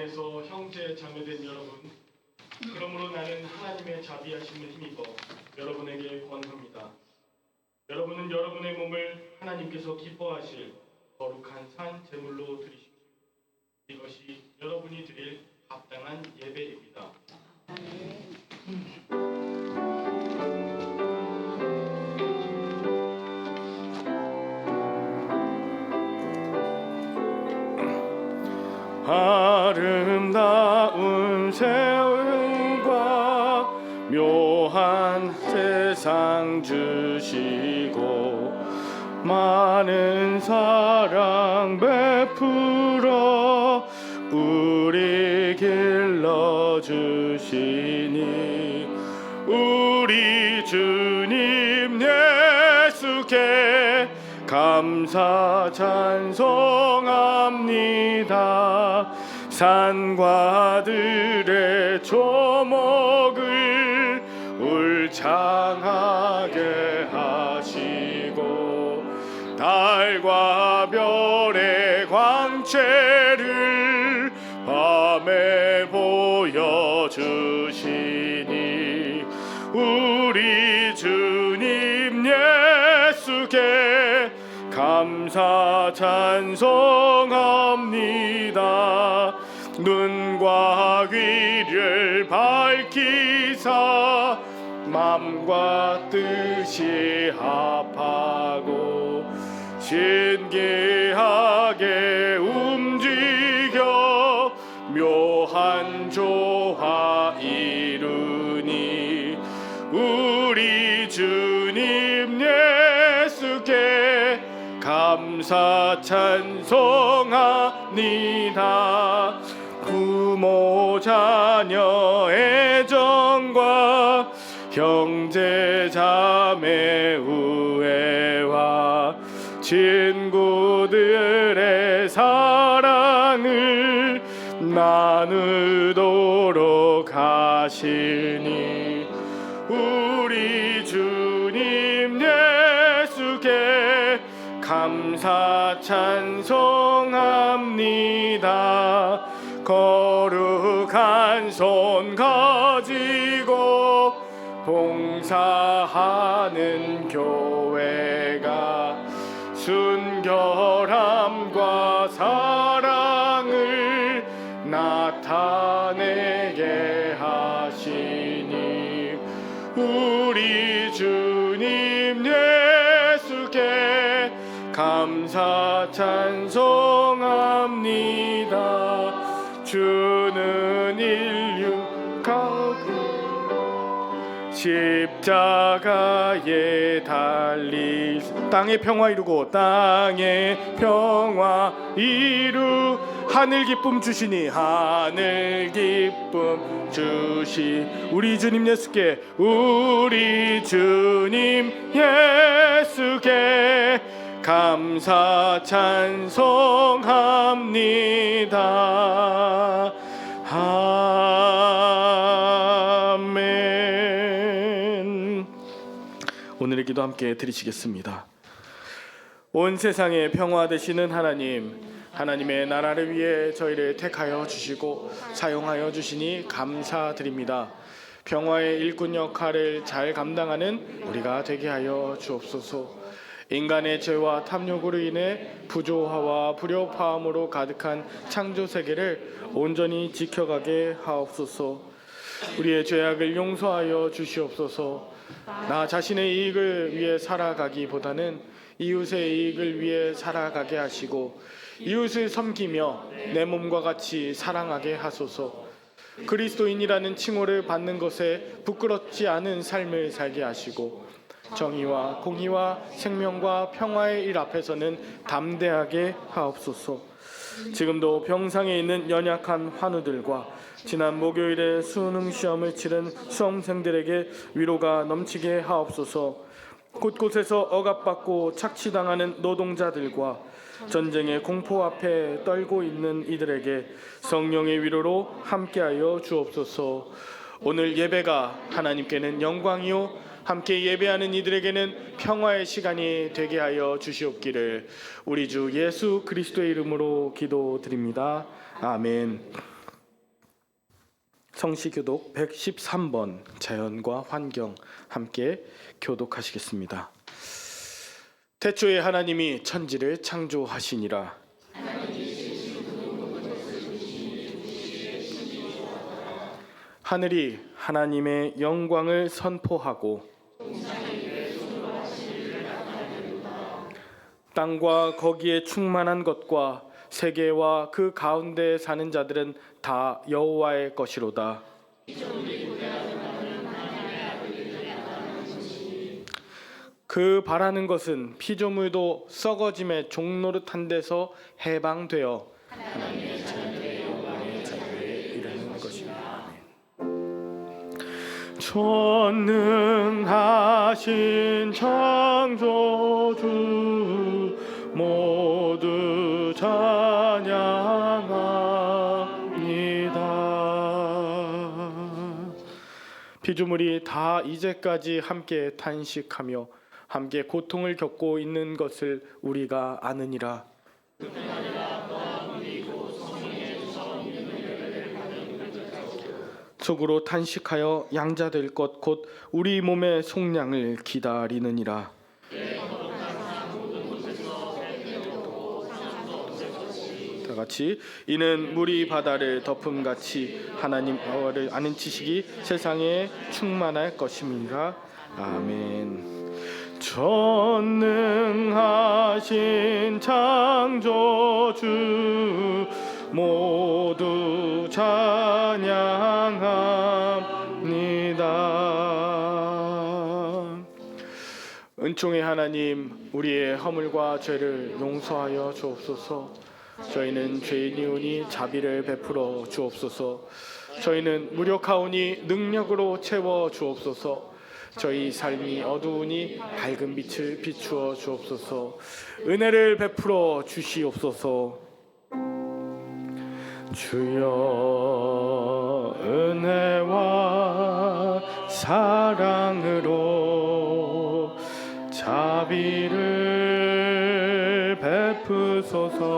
안에서 형제 자매된 여러분, 그러므로 나는 하나님의 자비하심을 힘입어 여러분에게 권합니다. 여러분은 여러분의 몸을 하나님께서 기뻐하실 거룩한 산 제물로 드리십시오. 이것이 여러분이 드릴 합당한 예배입니다. 아름다운 세월과 묘한 세상 주시고 많은 사랑 베풀어 우리 길러주시니 우리 주님 예수께 감사 찬송합니다. 산과 들의 조목을 울창하게 하시고 달과 별의 광채를 밤에 보여주시니 우리 주님 예수께 감사 찬송합니다. 눈과 귀를 밝히사 맘과 뜻이 합하고 신기하게 움직여 묘한 조화 이루니 우리 주님 예수께 감사 찬송합니다. 부모 자녀 애정과 형제 자매 우애와 친구들의 사랑을 나누도록 하시니 우리 주님 예수께 감사 찬송합니다. 거룩한 손 가지고 봉사하는 교회가 순결함과 사랑을 나타내게 하시니 우리 주님 예수께 감사 찬송합니다. 주는 인류 가운데 십자가에 달리 땅의 평화 이루고 땅의 평화 이루 하늘 기쁨 주시니 하늘 기쁨 주시 우리 주님 예수께 우리 주님 예수께 감사 찬송합니다. 아멘. 오늘의 기도 함께 드리시겠습니다. 온 세상에 평화 되시는 하나님, 하나님의 나라를 위해 저희를 택하여 주시고 사용하여 주시니 감사드립니다. 평화의 일꾼 역할을 잘 감당하는 우리가 되게 하여 주옵소서. 인간의 죄와 탐욕으로 인해 부조화와 불협화음으로 가득한 창조 세계를 온전히 지켜가게 하옵소서. 우리의 죄악을 용서하여 주시옵소서. 나 자신의 이익을 위해 살아가기보다는 이웃의 이익을 위해 살아가게 하시고 이웃을 섬기며 내 몸과 같이 사랑하게 하소서. 그리스도인이라는 칭호를 받는 것에 부끄럽지 않은 삶을 살게 하시고 정의와 공의와 생명과 평화의 일 앞에서는 담대하게 하옵소서. 지금도 병상에 있는 연약한 환우들과 지난 목요일에 수능 시험을 치른 수험생들에게 위로가 넘치게 하옵소서. 곳곳에서 억압받고 착취당하는 노동자들과 전쟁의 공포 앞에 떨고 있는 이들에게 성령의 위로로 함께하여 주옵소서. 오늘 예배가 하나님께는 영광이요 함께 예배하는 이들에게는 평화의 시간이 되게 하여 주시옵기를 우리 주 예수 그리스도의 이름으로 기도드립니다. 아멘. 성시교독 113번 자연과 환경 함께 교독하시겠습니다. 태초에 하나님이 천지를 창조하시니라. 하늘이 하나님의 영광을 선포하고 땅과 거기에 충만한 것과 세계와 그 가운데 사는 자들은 다 여호와의 것이로다. 그 바라는 것은 피조물도 썩어짐의 종노릇한 데서 해방되어 하나님의 자유의 영광의 자유에 이르는 것입니다. 전능하신 창조주 모두 찬양합니다. 피조물이 다 이제까지 함께 탄식하며 함께 고통을 겪고 있는 것을 우리가 아느니라. 속으로 탄식하여 양자될 것 곧 우리 몸의 속량을 기다리느니라. 다 같이 이는 물이 바다를 덮음같이 하나님을 아는 지식이 세상에 충만할 것임이라. 아멘. 전능하신 창조주 모두 찬양합니다. 은총의 하나님, 우리의 허물과 죄를 용서하여 주옵소서. 저희는 죄인이오니 자비를 베풀어 주옵소서. 저희는 무력하오니 능력으로 채워 주옵소서. 저희 삶이 어두우니 밝은 빛을 비추어 주옵소서. 은혜를 베풀어 주시옵소서. 주여 은혜와 사랑으로 자비를 베푸소서.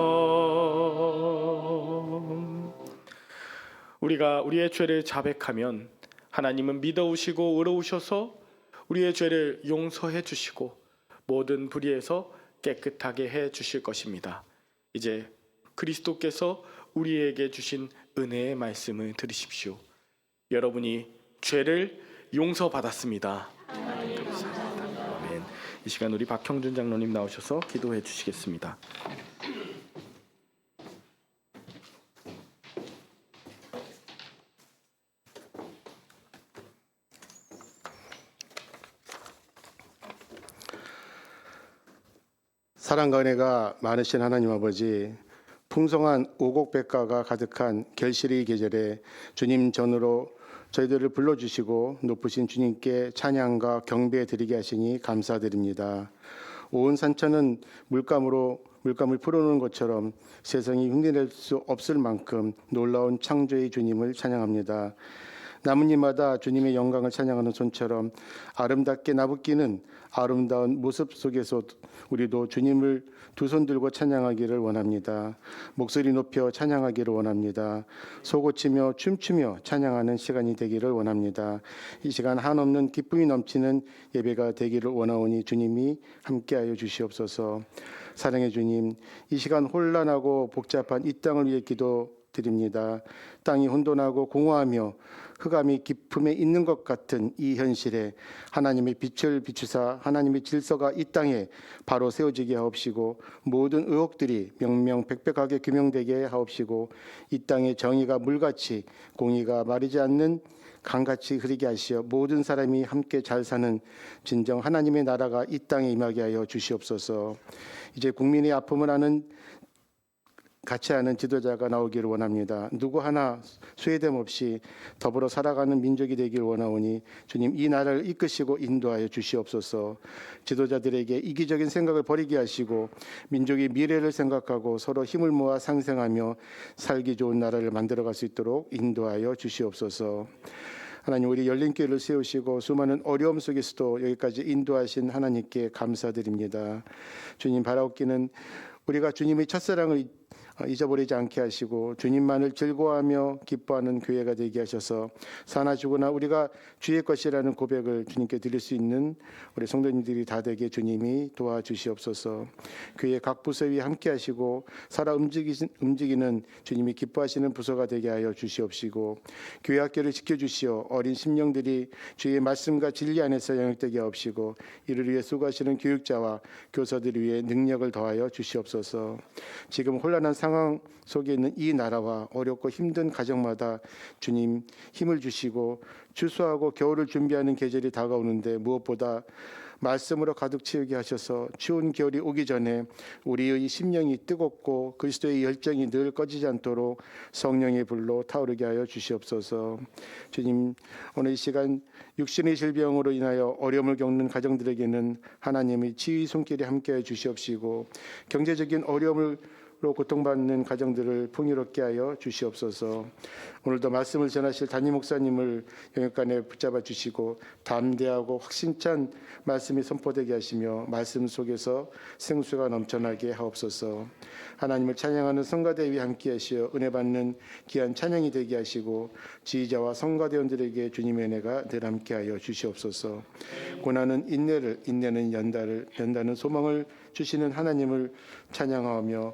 우리가 우리의 죄를 자백하면 하나님은 믿어오시고 의로우셔서 우리의 죄를 용서해 주시고 모든 불의에서 깨끗하게 해 주실 것입니다. 이제 그리스도께서 우리에게 주신 은혜의 말씀을 들으십시오. 여러분이 죄를 용서받았습니다. 감사합니다. 아멘. 이 시간 우리 박형준 장로님 나오셔서 기도해 주시겠습니다. 사랑과 은혜가 많으신 하나님 아버지, 풍성한 오곡백과가 가득한 결실의 계절에 주님 전으로 저희들을 불러주시고 높으신 주님께 찬양과 경배 드리게 하시니 감사드립니다. 온 산천은 물감을 풀어놓은 것처럼 세상이 흉내낼 수 없을 만큼 놀라운 창조의 주님을 찬양합니다. 나뭇잎마다 주님의 영광을 찬양하는 손처럼 아름답게 나부끼는 아름다운 모습 속에서 우리도 주님을 두 손 들고 찬양하기를 원합니다. 목소리 높여 찬양하기를 원합니다. 소고치며 춤추며 찬양하는 시간이 되기를 원합니다. 이 시간 한없는 기쁨이 넘치는 예배가 되기를 원하오니 주님이 함께하여 주시옵소서. 사랑의 주님, 이 시간 혼란하고 복잡한 이 땅을 위해 기도드립니다. 땅이 혼돈하고 공허하며 흑암이 깊음에 있는 것 같은 이 현실에 하나님의 빛을 비추사 하나님의 질서가 이 땅에 바로 세워지게 하옵시고 모든 의혹들이 명명백백하게 규명되게 하옵시고 이 땅의 정의가 물같이 공의가 마르지 않는 강같이 흐르게 하시어 모든 사람이 함께 잘 사는 진정 하나님의 나라가 이 땅에 임하게 하여 주시옵소서. 이제 국민의 아픔을 아는 같이 하는 지도자가 나오기를 원합니다. 누구 하나 소외됨 없이 더불어 살아가는 민족이 되길 원하오니 주님 이 나라를 이끄시고 인도하여 주시옵소서. 지도자들에게 이기적인 생각을 버리게 하시고 민족의 미래를 생각하고 서로 힘을 모아 상생하며 살기 좋은 나라를 만들어갈 수 있도록 인도하여 주시옵소서. 하나님, 우리 열린교회를 세우시고 수많은 어려움 속에서도 여기까지 인도하신 하나님께 감사드립니다. 주님, 바라옵기는 우리가 주님의 첫사랑을 잊어버리지 않게 하시고 주님만을 즐거워하며 기뻐하는 교회가 되게 하셔서 사나 죽으나 우리가 주의 것이라는 고백을 주님께 드릴 수 있는 우리 성도님들이 다 되게 주님이 도와주시옵소서. 교회 각 부서 위에 함께 하시고 살아 움직이는 주님이 기뻐하시는 부서가 되게 하여 주시옵시고 교회 학교를 지켜주시어 어린 심령들이 주의 말씀과 진리 안에서 영역되게 하옵시고 이를 위해 수고하시는 교육자와 교사들을 위해 능력을 더하여 주시옵소서. 지금 혼란한 상황 속에 있는 이 나라와 어렵고 힘든 가정마다 주님 힘을 주시고 추수하고 겨울을 준비하는 계절이 다가오는데 무엇보다 말씀으로 가득 채우게 하셔서 추운 겨울이 오기 전에 우리의 심령이 뜨겁고 그리스도의 열정이 늘 꺼지지 않도록 성령의 불로 타오르게 하여 주시옵소서. 주님, 오늘 이 시간 육신의 질병으로 인하여 어려움을 겪는 가정들에게는 하나님의 지휘 손길이 함께해 주시옵시고 경제적인 어려움을 고통받는 가정들을 풍요롭게 하여 주시옵소서. 오늘도 말씀을 전하실 담임 목사님을 영역간에 붙잡아 주시고 담대하고 확신찬 말씀이 선포되게 하시며 말씀 속에서 생수가 넘쳐나게 하옵소서. 하나님을 찬양하는 성가대 위에 함께 하시어 은혜 받는 귀한 찬양이 되게 하시고 지휘자와 성가대원들에게 주님의 은혜가 늘 함께 하여 주시옵소서. 고난은 인내를, 인내는 연단은 소망을 주시는 하나님을 찬양하며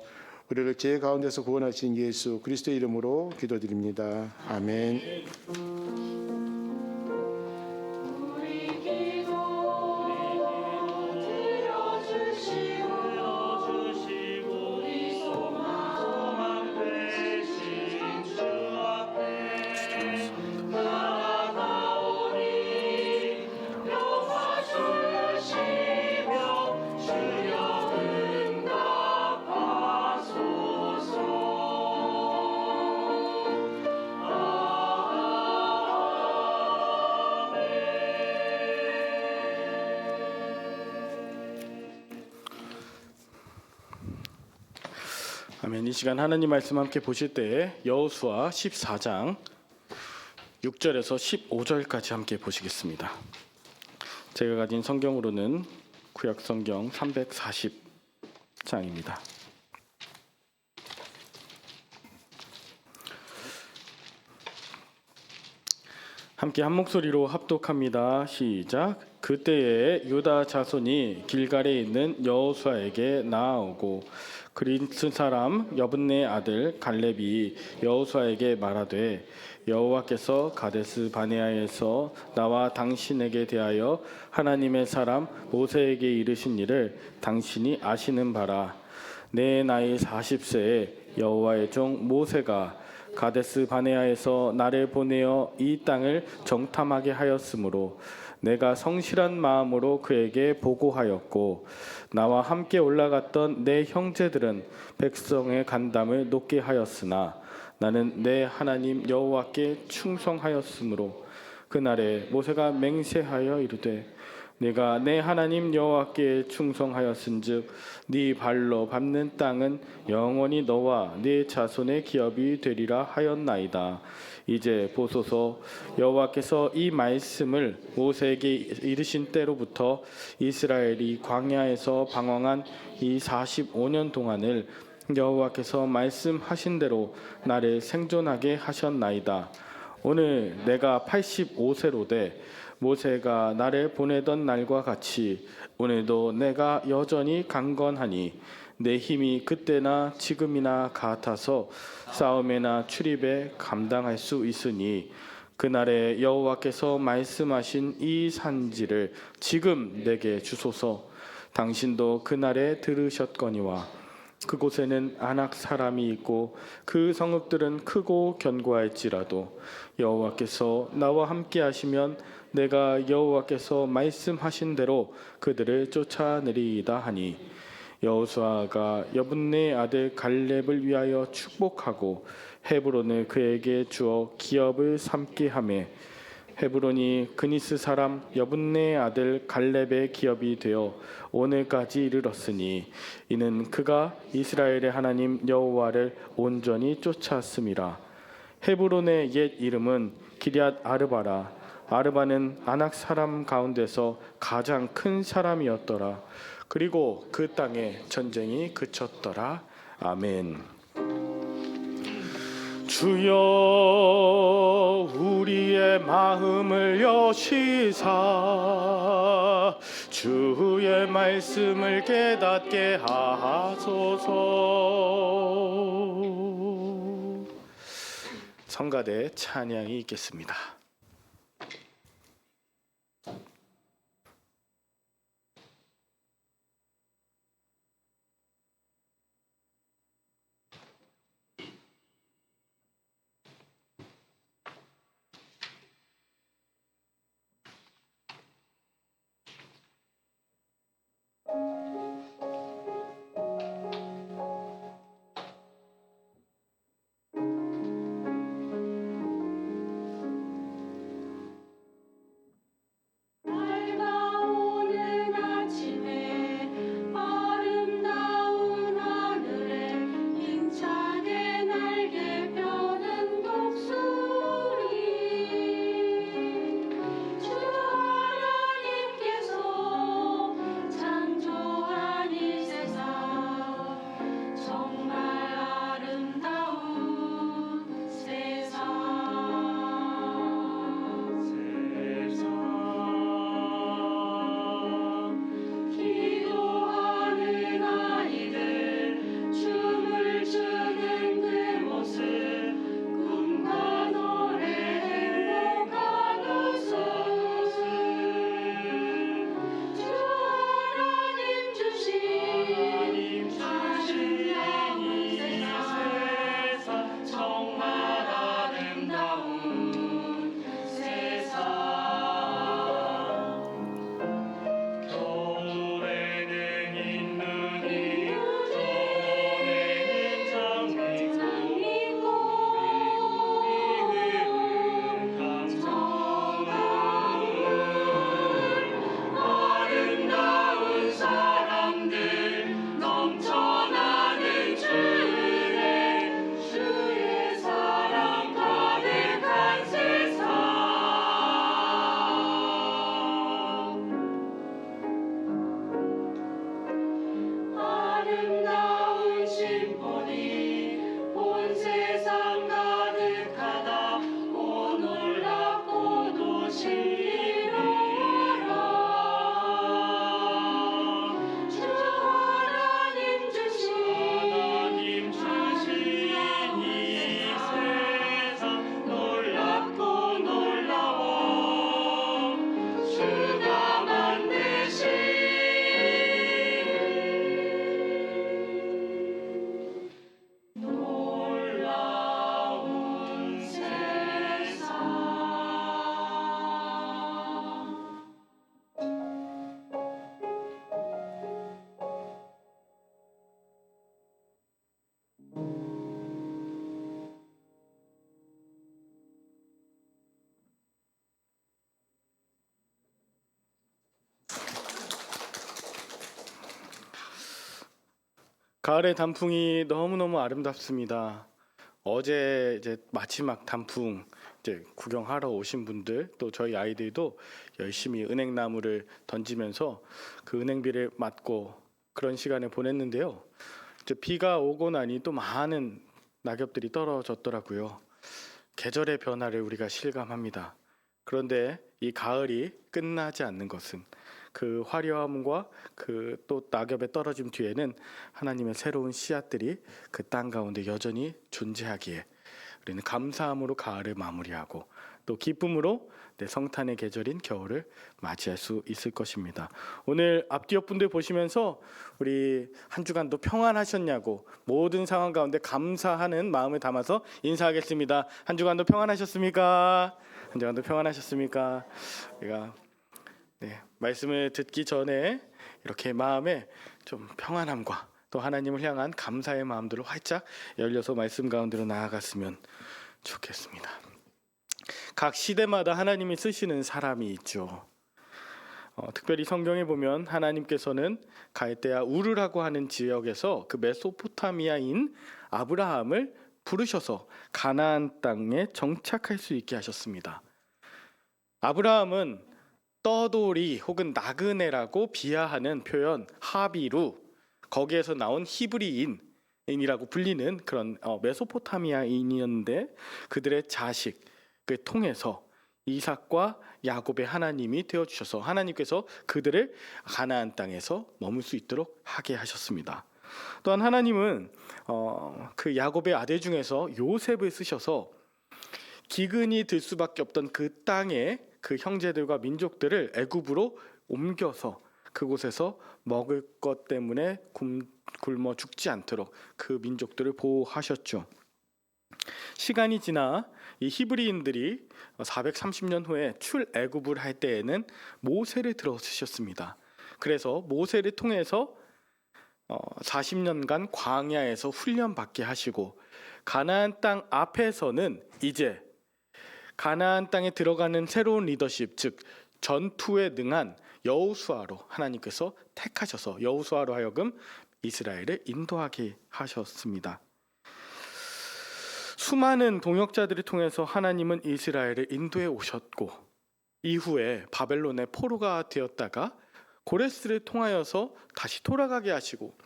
우리를 죄 가운데서 구원하신 예수 그리스도의 이름으로 기도드립니다. 아멘. 아멘. 이 시간 하나님 말씀 함께 보실 때 여호수아 14장 6절에서 15절까지 함께 보시겠습니다. 제가 가진 성경으로는 구약 성경 340장입니다. 함께 한 목소리로 합독합니다. 시작. 그때에 유다 자손이 길갈에 있는 여호수아에게 나아오고 그리스 사람 여분네 아들 갈렙이 여호수아에게 말하되 여호와께서 가데스 바네아에서 나와 당신에게 대하여 하나님의 사람 모세에게 이르신 일을 당신이 아시는 바라. 내 나이 40세에 여호와의 종 모세가 가데스 바네아에서 나를 보내어 이 땅을 정탐하게 하였으므로 내가 성실한 마음으로 그에게 보고하였고 나와 함께 올라갔던 내 형제들은 백성의 간담을 높게 하였으나 나는 내 하나님 여호와께 충성하였으므로 그날에 모세가 맹세하여 이르되 내가 내 하나님 여호와께 충성하였은즉 네 발로 밟는 땅은 영원히 너와 네 자손의 기업이 되리라 하였나이다. 이제 보소서 여호와께서 이 말씀을 모세에게 이르신 때로부터 이스라엘이 광야에서 방황한 이 45년 동안을 여호와께서 말씀하신 대로 나를 생존하게 하셨나이다. 오늘 내가 85세로 돼 모세가 나를 보내던 날과 같이 오늘도 내가 여전히 강건하니 내 힘이 그때나 지금이나 같아서 싸움에나 출입에 감당할 수 있으니 그날에 여호와께서 말씀하신 이 산지를 지금 내게 주소서. 당신도 그날에 들으셨거니와 그곳에는 아낙 사람이 있고 그 성읍들은 크고 견고할지라도 여호와께서 나와 함께 하시면 내가 여호와께서 말씀하신 대로 그들을 쫓아내리이다 하니 여호수아가 여분네 아들 갈렙을 위하여 축복하고 헤브론을 그에게 주어 기업을 삼게 하매 헤브론이 그니스 사람 여분네 아들 갈렙의 기업이 되어 오늘까지 이르렀으니 이는 그가 이스라엘의 하나님 여호와를 온전히 쫓았음이라. 헤브론의 옛 이름은 기럇 아르바라. 아르바는 아낙 사람 가운데서 가장 큰 사람이었더라. 그리고 그 땅에 전쟁이 그쳤더라. 아멘. 주여 우리의 마음을 여시사 주의 말씀을 깨닫게 하소서. 성가대 찬양이 있겠습니다. 밝아오는 아침에 아름다운 하늘에 힘차게 날개 펴는 독수리 주 하나님께서 창조한 이 세상 정말 아름다운 세상 기도하는 아이들 춤을 추는 그 모습 꿈과 노래 행복한 웃음 주 하나님 주신 아름다운 세상 정말 아름다운 세상 겨울에는 인눈이 저번에는 장미꽃 아름다운 사람들 넘쳐나는 주의 사랑 가득한 세상 아름다운 심포니 온 세상 가득하다 오 놀랍고 도시 이루어라 주 하나님 주신 이 세상 놀랍고 놀라워 주가 만드신 놀라운 세상 가을의 단풍이 너무너무 아름답습니다. 어제 이제 마지막 단풍 이제 구경하러 오신 분들 또 저희 아이들도 열심히 은행나무를 던지면서 그 은행비를 맞고 그런 시간을 보냈는데요. 이제 비가 오고 나니 또 많은 낙엽들이 떨어졌더라고요. 계절의 변화를 우리가 실감합니다. 그런데 이 가을이 끝나지 않는 것은 그 화려함과 그 또 낙엽에 떨어짐 뒤에는 하나님의 새로운 씨앗들이 그 땅 가운데 여전히 존재하기에 우리는 감사함으로 가을을 마무리하고 또 기쁨으로 내 성탄의 계절인 겨울을 맞이할 수 있을 것입니다. 오늘 앞뒤 옆분들 보시면서 우리 한 주간도 평안하셨냐고 모든 상황 가운데 감사하는 마음을 담아서 인사하겠습니다. 한 주간도 평안하셨습니까? 한 주간도 평안하셨습니까? 우리가 말씀을 듣기 전에 이렇게 마음에 좀 평안함과 또 하나님을 향한 감사의 마음들을 활짝 열려서 말씀 가운데로 나아갔으면 좋겠습니다. 각 시대마다 하나님이 쓰시는 사람이 있죠. 특별히 성경에 보면 하나님께서는 갈대아 우르라고 하는 지역에서 그 메소포타미아인 아브라함을 부르셔서 가나안 땅에 정착할 수 있게 하셨습니다. 아브라함은 떠돌이 혹은 나그네라고 비하하는 표현 하비루, 거기에서 나온 히브리인 인이라고 불리는 그런 메소포타미아인이었는데 그들의 자식을 통해서 이삭과 야곱의 하나님이 되어 주셔서 하나님께서 그들을 가나안 땅에서 머물 수 있도록 하게 하셨습니다. 또한 하나님은 그 야곱의 아들 중에서 요셉을 쓰셔서 기근이 들 수밖에 없던 그 땅에 그 형제들과 민족들을 애굽으로 옮겨서 그곳에서 먹을 것 때문에 굶어 죽지 않도록 그 민족들을 보호하셨죠. 시간이 지나 이 히브리인들이 430년 후에 출애굽을 할 때에는 모세를 들어 쓰셨습니다. 그래서 모세를 통해서 40년간 광야에서 훈련받게 하시고 가나안 땅 앞에서는 이제 가나안 땅에 들어가는 새로운 리더십, 즉 전투에 능한 여호수아로 하나님께서 택하셔서 여호수아로 하여금 이스라엘을 인도하게 하셨습니다. 수많은 동역자들을 통해서 하나님은 이스라엘을 인도해 오셨고 이후에 바벨론의 포로가 되었다가 고레스를 통하여서 다시 돌아가게 하시고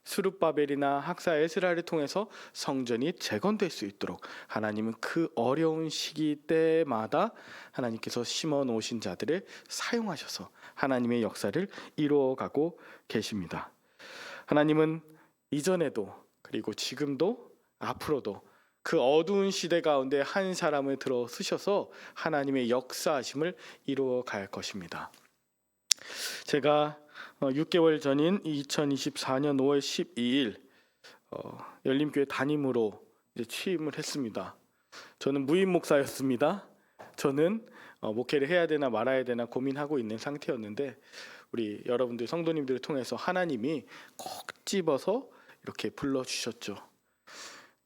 스룹바벨이나 학사 에스라를 통해서 성전이 재건될 수 있도록 하나님은 그 어려운 시기 때마다 하나님께서 심어 놓으신 자들을 사용하셔서 하나님의 역사를 이루어가고 계십니다. 하나님은 이전에도 그리고 지금도 앞으로도 그 어두운 시대 가운데 한 사람을 들어 쓰셔서 하나님의 역사하심을 이루어 갈 것입니다. 제가 6개월 전인 2024년 5월 12일 열림교회 담임으로 이제 취임을 했습니다. 저는 무임 목사였습니다. 저는 목회를 해야 되나 말아야 되나 고민하고 있는 상태였는데 우리 여러분들 성도님들을 통해서 하나님이 콕 집어서 이렇게 불러주셨죠.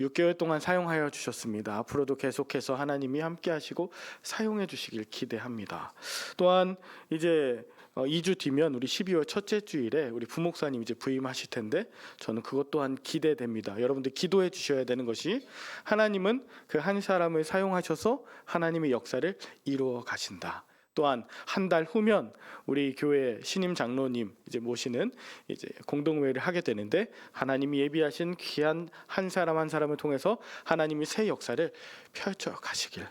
6개월 동안 사용하여 주셨습니다. 앞으로도 계속해서 하나님이 함께 하시고 사용해 주시길 기대합니다. 또한 이제 2주 뒤면 우리 12월 첫째 주일에 우리 부목사님 이제 부임하실 텐데 저는 그것 또한 기대됩니다. 여러분들 기도해 주셔야 되는 것이 하나님은 그 한 사람을 사용하셔서 하나님의 역사를 이루어 가신다. 또한 한 달 후면 우리 교회 신임 장로님 이제 모시는 이제 공동회를 하게 되는데 하나님이 예비하신 귀한 한 사람 한 사람을 통해서 하나님이 새 역사를 펼쳐 가시길.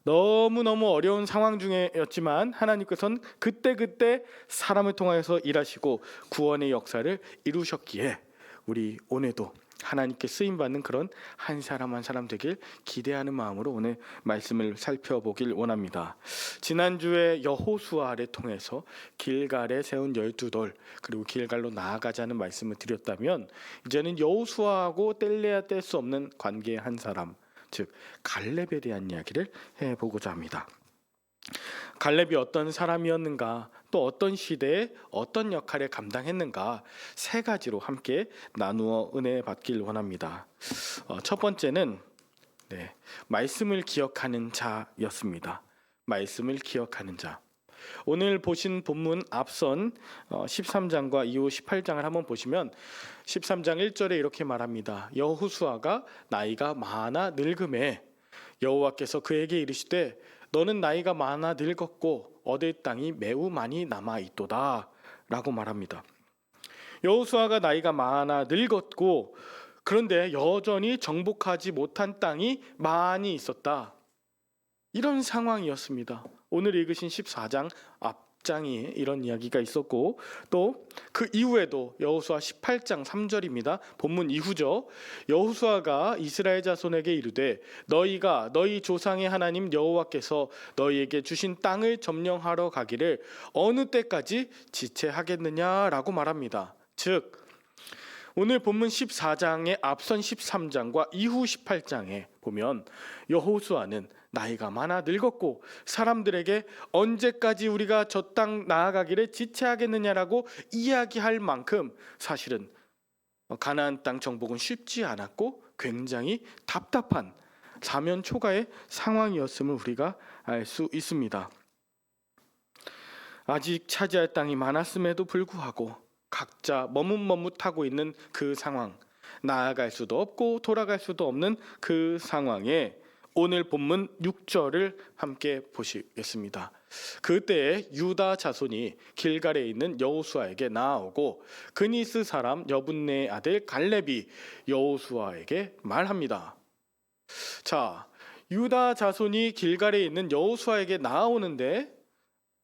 너무너무 어려운 상황 중에였지만 하나님께서는 그때 사람을 통해서 일하시고 구원의 역사를 이루셨기에 우리 오늘도 하나님께 쓰임받는 그런 한 사람 한 사람 되길 기대하는 마음으로 오늘 말씀을 살펴보길 원합니다. 지난주에 여호수아를 통해서 길갈에 세운 12돌 그리고 길갈로 나아가자는 말씀을 드렸다면 이제는 여호수아하고 뗄래야 뗄 수 없는 관계의 한 사람 즉 갈렙에 대한 이야기를 해보고자 합니다. 갈렙이 어떤 사람이었는가 또 어떤 시대에 어떤 역할을 감당했는가 세 가지로 함께 나누어 은혜 받길 원합니다. 첫 번째는 말씀을 기억하는 자였습니다. 말씀을 기억하는 자. 오늘 보신 본문 앞선 13장과 이후 18장을 한번 보시면 13장 1절에 이렇게 말합니다. 여호수아가 나이가 많아 늙음에 여호와께서 그에게 이르시되 너는 나이가 많아 늙었고 얻을 땅이 매우 많이 남아 있도다 라고 말합니다. 여호수아가 나이가 많아 늙었고 그런데 여전히 정복하지 못한 땅이 많이 있었다. 이런 상황이었습니다. 오늘 읽으신 14장 앞장에 이런 이야기가 있었고 또 그 이후에도 여호수아 18장 3절입니다. 본문 이후죠. 여호수아가 이스라엘 자손에게 이르되 너희가 너희 조상의 하나님 여호와께서 너희에게 주신 땅을 점령하러 가기를 어느 때까지 지체하겠느냐라고 말합니다. 즉 오늘 본문 14장의 앞선 13장과 이후 18장에 보면 여호수아는 나이가 많아 늙었고 사람들에게 언제까지 우리가 저 땅 나아가기를 지체하겠느냐라고 이야기할 만큼 사실은 가나안 땅 정복은 쉽지 않았고 굉장히 답답한 사면 초가의 상황이었음을 우리가 알 수 있습니다. 아직 차지할 땅이 많았음에도 불구하고 각자 머뭇머뭇하고 있는 그 상황, 나아갈 수도 없고 돌아갈 수도 없는 그 상황에 오늘 본문 6절을 함께 보시겠습니다. 그때 유다 자손이 길갈에 있는 여호수아에게 나아오고 그니스 사람 여분네의 아들 갈렙이 여호수아에게 말합니다. 자, 유다 자손이 길갈에 있는 여호수아에게 나아오는데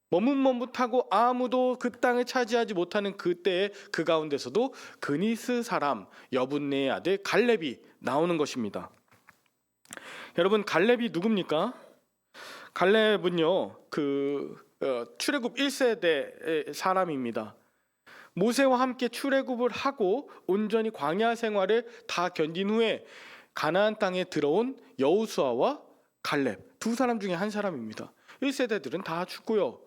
머뭇머뭇하고 아무도 그 땅을 차지하지 못하는 그때에 그 가운데서도 그니스 사람 여분네의 아들 갈렙이 나오는 것입니다. 여러분, 갈렙이 누굽니까? 갈렙은요, 출애굽 1세대의 사람입니다. 모세와 함께 출애굽을 하고 온전히 광야 생활을 다 견딘 후에 가나안 땅에 들어온 여호수아와 갈렙 두 사람 중에 한 사람입니다. 1세대들은 다 죽고요.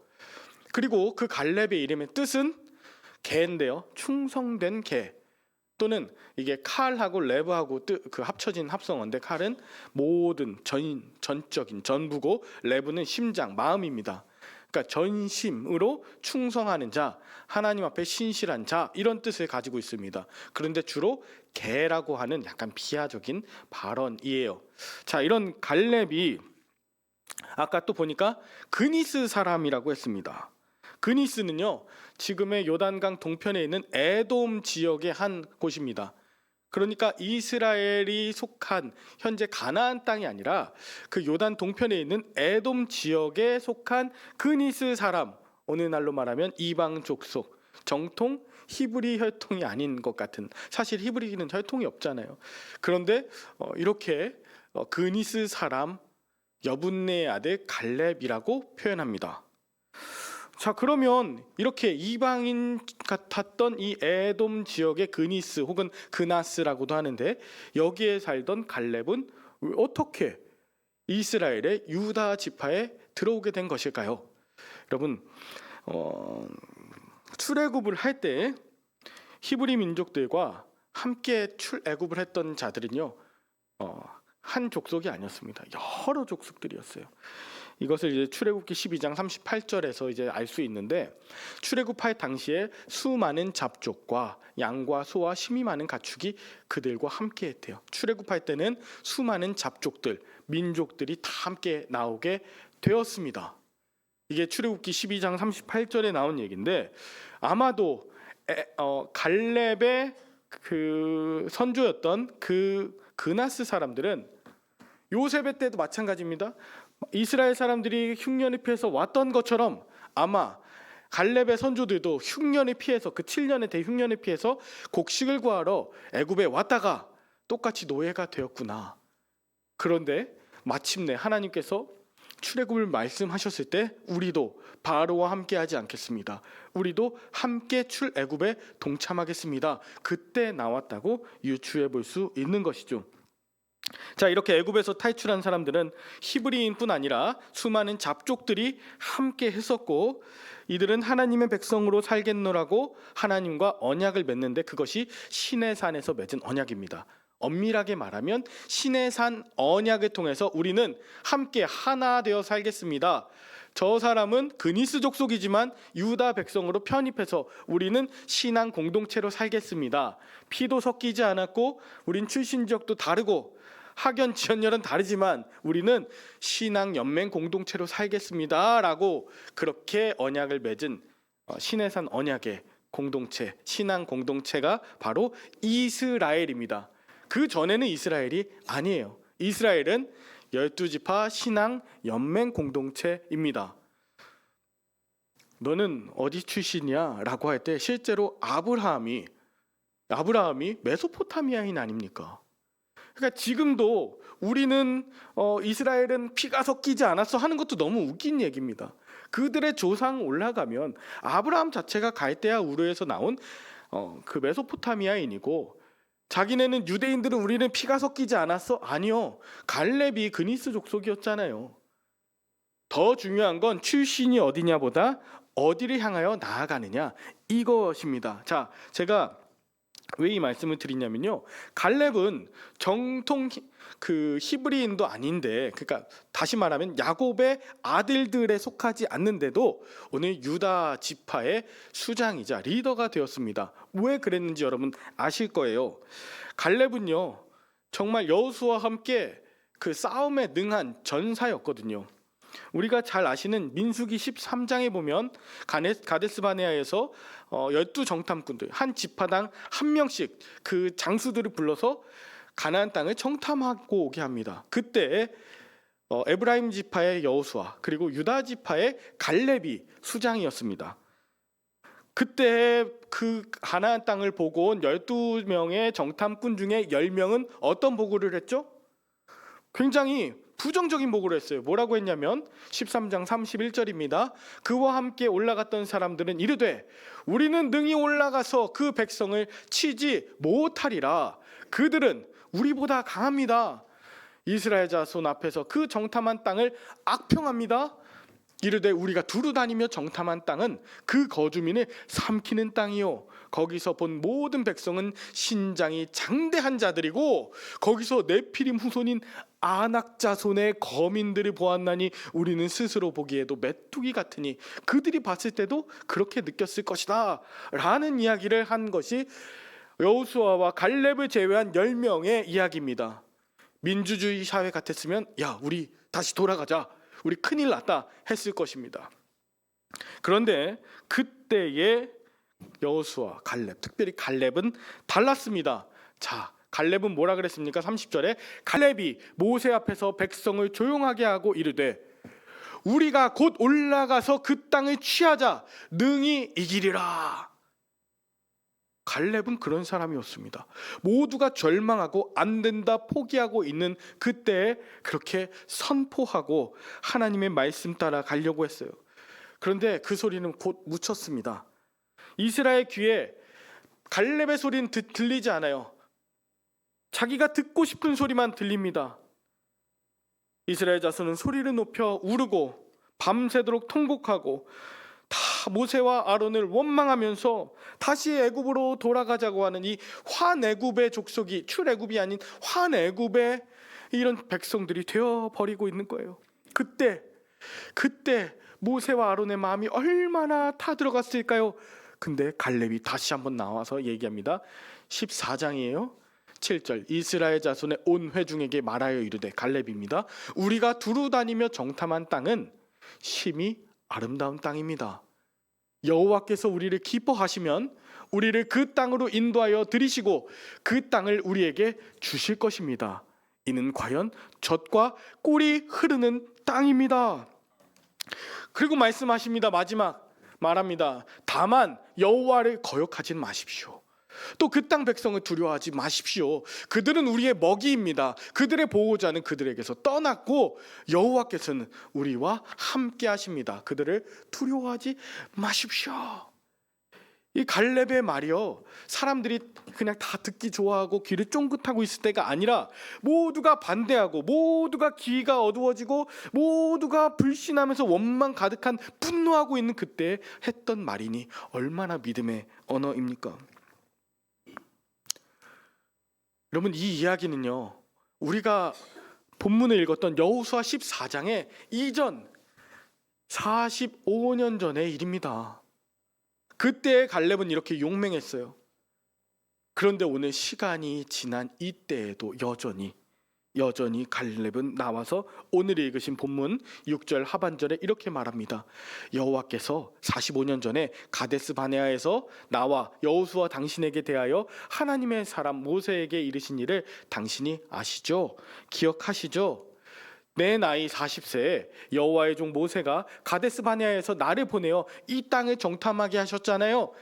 그리고 그 갈렙의 이름의 뜻은 개인데요, 충성된 개, 또는 이게 칼하고 레브하고 그 합쳐진 합성어인데, 칼은 모든 전적인 전부고 레브는 심장, 마음입니다. 그러니까 전심으로 충성하는 자, 하나님 앞에 신실한 자, 이런 뜻을 가지고 있습니다. 그런데 주로 개라고 하는 약간 비하적인 발언이에요. 자, 이런 갈렙이 아까 또 보니까 그니스 사람이라고 했습니다. 그니스는요, 지금의 요단강 동편에 있는 에돔 지역의 한 곳입니다. 그러니까 이스라엘이 속한 현재 가나안 땅이 아니라 그 요단 동편에 있는 에돔 지역에 속한 그니스 사람, 오늘날로 말하면 이방 족속, 정통 히브리 혈통이 아닌 것 같은, 사실 히브리는 혈통이 없잖아요. 그런데 이렇게 그니스 사람 여분네의 아들 갈렙이라고 표현합니다. 자, 그러면 이렇게 이방인 같았던 이 에돔 지역의 그니스 혹은 그나스라고도 하는데, 여기에 살던 갈렙은 어떻게 이스라엘의 유다 지파에 들어오게 된 것일까요? 여러분, 출애굽을 할 때 히브리 민족들과 함께 출애굽을 했던 자들은요, 한 족속이 아니었습니다. 여러 족속들이었어요. 이것을 이제 출애굽기 12장 38절에서 이제 알 수 있는데, 출애굽할 당시에 수많은 잡족과 양과 소와 심이 많은 가축이 그들과 함께 했대요. 출애굽할 때는 수많은 잡족들, 민족들이 다 함께 나오게 되었습니다. 이게 출애굽기 12장 38절에 나온 얘기인데, 아마도 갈렙의 그 선조였던 그 그나스 사람들은 요셉의 때도 마찬가지입니다. 이스라엘 사람들이 흉년을 피해서 왔던 것처럼 아마 갈렙의 선조들도 흉년을 피해서, 그 7년의 대흉년을 피해서 곡식을 구하러 애굽에 왔다가 똑같이 노예가 되었구나. 그런데 마침내 하나님께서 출애굽을 말씀하셨을 때 우리도 바로와 함께 하지 않겠습니다. 우리도 함께 출애굽에 동참하겠습니다. 그때 나왔다고 유추해 볼 수 있는 것이죠. 자, 이렇게 애굽에서 탈출한 사람들은 히브리인뿐 아니라 수많은 잡족들이 함께 했었고, 이들은 하나님의 백성으로 살겠노라고 하나님과 언약을 맺는데, 그것이 시내산에서 맺은 언약입니다. 엄밀하게 말하면 시내산 언약을 통해서 우리는 함께 하나 되어 살겠습니다. 저 사람은 그니스 족속이지만 유다 백성으로 편입해서 우리는 신앙 공동체로 살겠습니다. 피도 섞이지 않았고 우린 출신 지역도 다르고 학연 지연열은 다르지만 우리는 신앙 연맹 공동체로 살겠습니다 라고 그렇게 언약을 맺은 시내산 언약의 공동체, 신앙 공동체가 바로 이스라엘입니다. 그 전에는 이스라엘이 아니에요. 이스라엘은 12지파 신앙 연맹 공동체입니다. 너는 어디 출신이야? 라고 할 때 실제로 아브라함이 메소포타미아인 아닙니까? 그러니까 지금도 우리는 이스라엘은 피가 섞이지 않았어 하는 것도 너무 웃긴 얘기입니다. 그들의 조상 올라가면 아브라함 자체가 갈대아 우르에서 나온 그 메소포타미아인이고, 자기네는 유대인들은 우리는 피가 섞이지 않았어? 아니요. 갈렙이 그니스 족속이었잖아요. 더 중요한 건 출신이 어디냐보다 어디를 향하여 나아가느냐, 이것입니다. 자, 제가 왜 이 말씀을 드리냐면요, 갈렙은 정통 그 히브리인도 아닌데, 그러니까 다시 말하면 야곱의 아들들에 속하지 않는데도 오늘 유다 지파의 수장이자 리더가 되었습니다. 왜 그랬는지 여러분 아실 거예요. 갈렙은요 정말 여호수아와 함께 그 싸움에 능한 전사였거든요. 우리가 잘 아시는 민수기 13장에 보면 가데스 바네아에서 12정탐꾼들 한 지파당 한 명씩 그 장수들을 불러서 가나안 땅을 정탐하고 오게 합니다. 그때 에브라임 지파의 여호수아 그리고 유다 지파의 갈렙이 수장이었습니다. 그때 그 가나안 땅을 보고 온 12명의 정탐꾼 중에 10명은 어떤 보고를 했죠? 굉장히 부정적인 보고를 했어요. 뭐라고 했냐면 13장 31절입니다. 그와 함께 올라갔던 사람들은 이르되 우리는 능히 올라가서 그 백성을 치지 못하리라. 그들은 우리보다 강합니다. 이스라엘 자손 앞에서 그 정탐한 땅을 악평합니다. 이르되 우리가 두루 다니며 정탐한 땅은 그 거주민을 삼키는 땅이요 거기서 본 모든 백성은 신장이 장대한 자들이고 거기서 네피림 후손인 아낙 자손의 거민들을 보았나니 우리는 스스로 보기에도 메뚜기 같으니 그들이 봤을 때도 그렇게 느꼈을 것이다 라는 이야기를 한 것이 여호수아와 갈렙을 제외한 10명의 이야기입니다. 민주주의 사회 같았으면 야 우리 다시 돌아가자 우리 큰일 났다 했을 것입니다. 그런데 그때의 여호수아, 갈렙, 특별히 갈렙은 달랐습니다. 자, 갈렙은 뭐라 그랬습니까? 30절에 갈렙이 모세 앞에서 백성을 조용하게 하고 이르되 우리가 곧 올라가서 그 땅을 취하자 능히 이기리라. 갈렙은 그런 사람이었습니다. 모두가 절망하고 안 된다 포기하고 있는 그때에 그렇게 선포하고 하나님의 말씀 따라 가려고 했어요. 그런데 그 소리는 곧 묻혔습니다. 이스라엘 귀에 갈렙의 소리는 들리지 않아요. 자기가 듣고 싶은 소리만 들립니다. 이스라엘 자손은 소리를 높여 우르고 밤새도록 통곡하고 다 모세와 아론을 원망하면서 다시 애굽으로 돌아가자고 하는 이 환애굽의 족속이 출애굽이 아닌 환애굽의 이런 백성들이 되어 버리고 있는 거예요. 그때 모세와 아론의 마음이 얼마나 타들어갔을까요? 근데 갈렙이 다시 한번 나와서 얘기합니다. 14장이에요. 7절 이스라엘 자손의 온 회중에게 말하여 이르되 갈렙입니다. 우리가 두루 다니며 정탐한 땅은 심히 아름다운 땅입니다. 여호와께서 우리를 기뻐하시면 우리를 그 땅으로 인도하여 들이시고 그 땅을 우리에게 주실 것입니다. 이는 과연 젖과 꿀이 흐르는 땅입니다. 그리고 말씀하십니다. 마지막 말합니다. 다만 여호와를 거역하지는 마십시오. 또 그 땅 백성을 두려워하지 마십시오. 그들은 우리의 먹이입니다. 그들의 보호자는 그들에게서 떠났고 여호와께서는 우리와 함께 하십니다. 그들을 두려워하지 마십시오. 이 갈렙의 말이요, 사람들이 그냥 다 듣기 좋아하고 귀를 쫑긋하고 있을 때가 아니라 모두가 반대하고 모두가 귀가 어두워지고 모두가 불신하면서 원망 가득한 분노하고 있는 그때 했던 말이니 얼마나 믿음의 언어입니까? 여러분, 이 이야기는요, 우리가 본문을 읽었던 여호수아 14장의 이전 45년 전의 일입니다. 그때 갈렙은 이렇게 용맹했어요. 그런데 오늘 시간이 지난 이때에도 여전히 갈렙은 나와서 오늘 읽으신 본문 6절 하반절에 이렇게 말합니다. 여호와께서 45년 전에 가데스 바네아에서 나와 여호수아 당신에게 대하여 하나님의 사람 모세에게 이르신 일을 당신이 아시죠? 기억하시죠? 내 나이 40세에 여호와의 종 모세가 가데스 바네아에서 나를 보내어 이 땅을 정탐하게 하셨잖아요.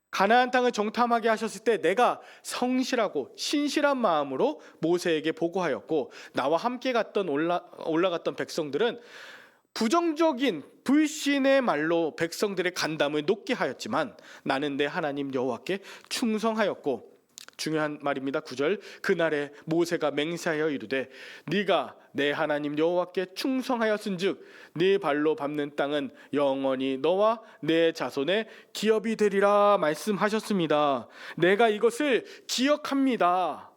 가나안 땅을 정탐하게 하셨을 때 내가 성실하고 신실한 마음으로 모세에게 보고하였고 나와 함께 올라갔던 백성들은 부정적인 불신의 말로 백성들의 간담을 높게 하였지만 나는 내 하나님 여호와께 충성하였고, 중요한 말입니다. 9절 그날에 모세가 맹세하여 이르되 네가 내 하나님 여호와께 충성하였은즉 네 발로 밟는 땅은 영원히 너와 내 자손의 기업이 되리라 말씀하셨습니다. 내가 이것을 기억합니다.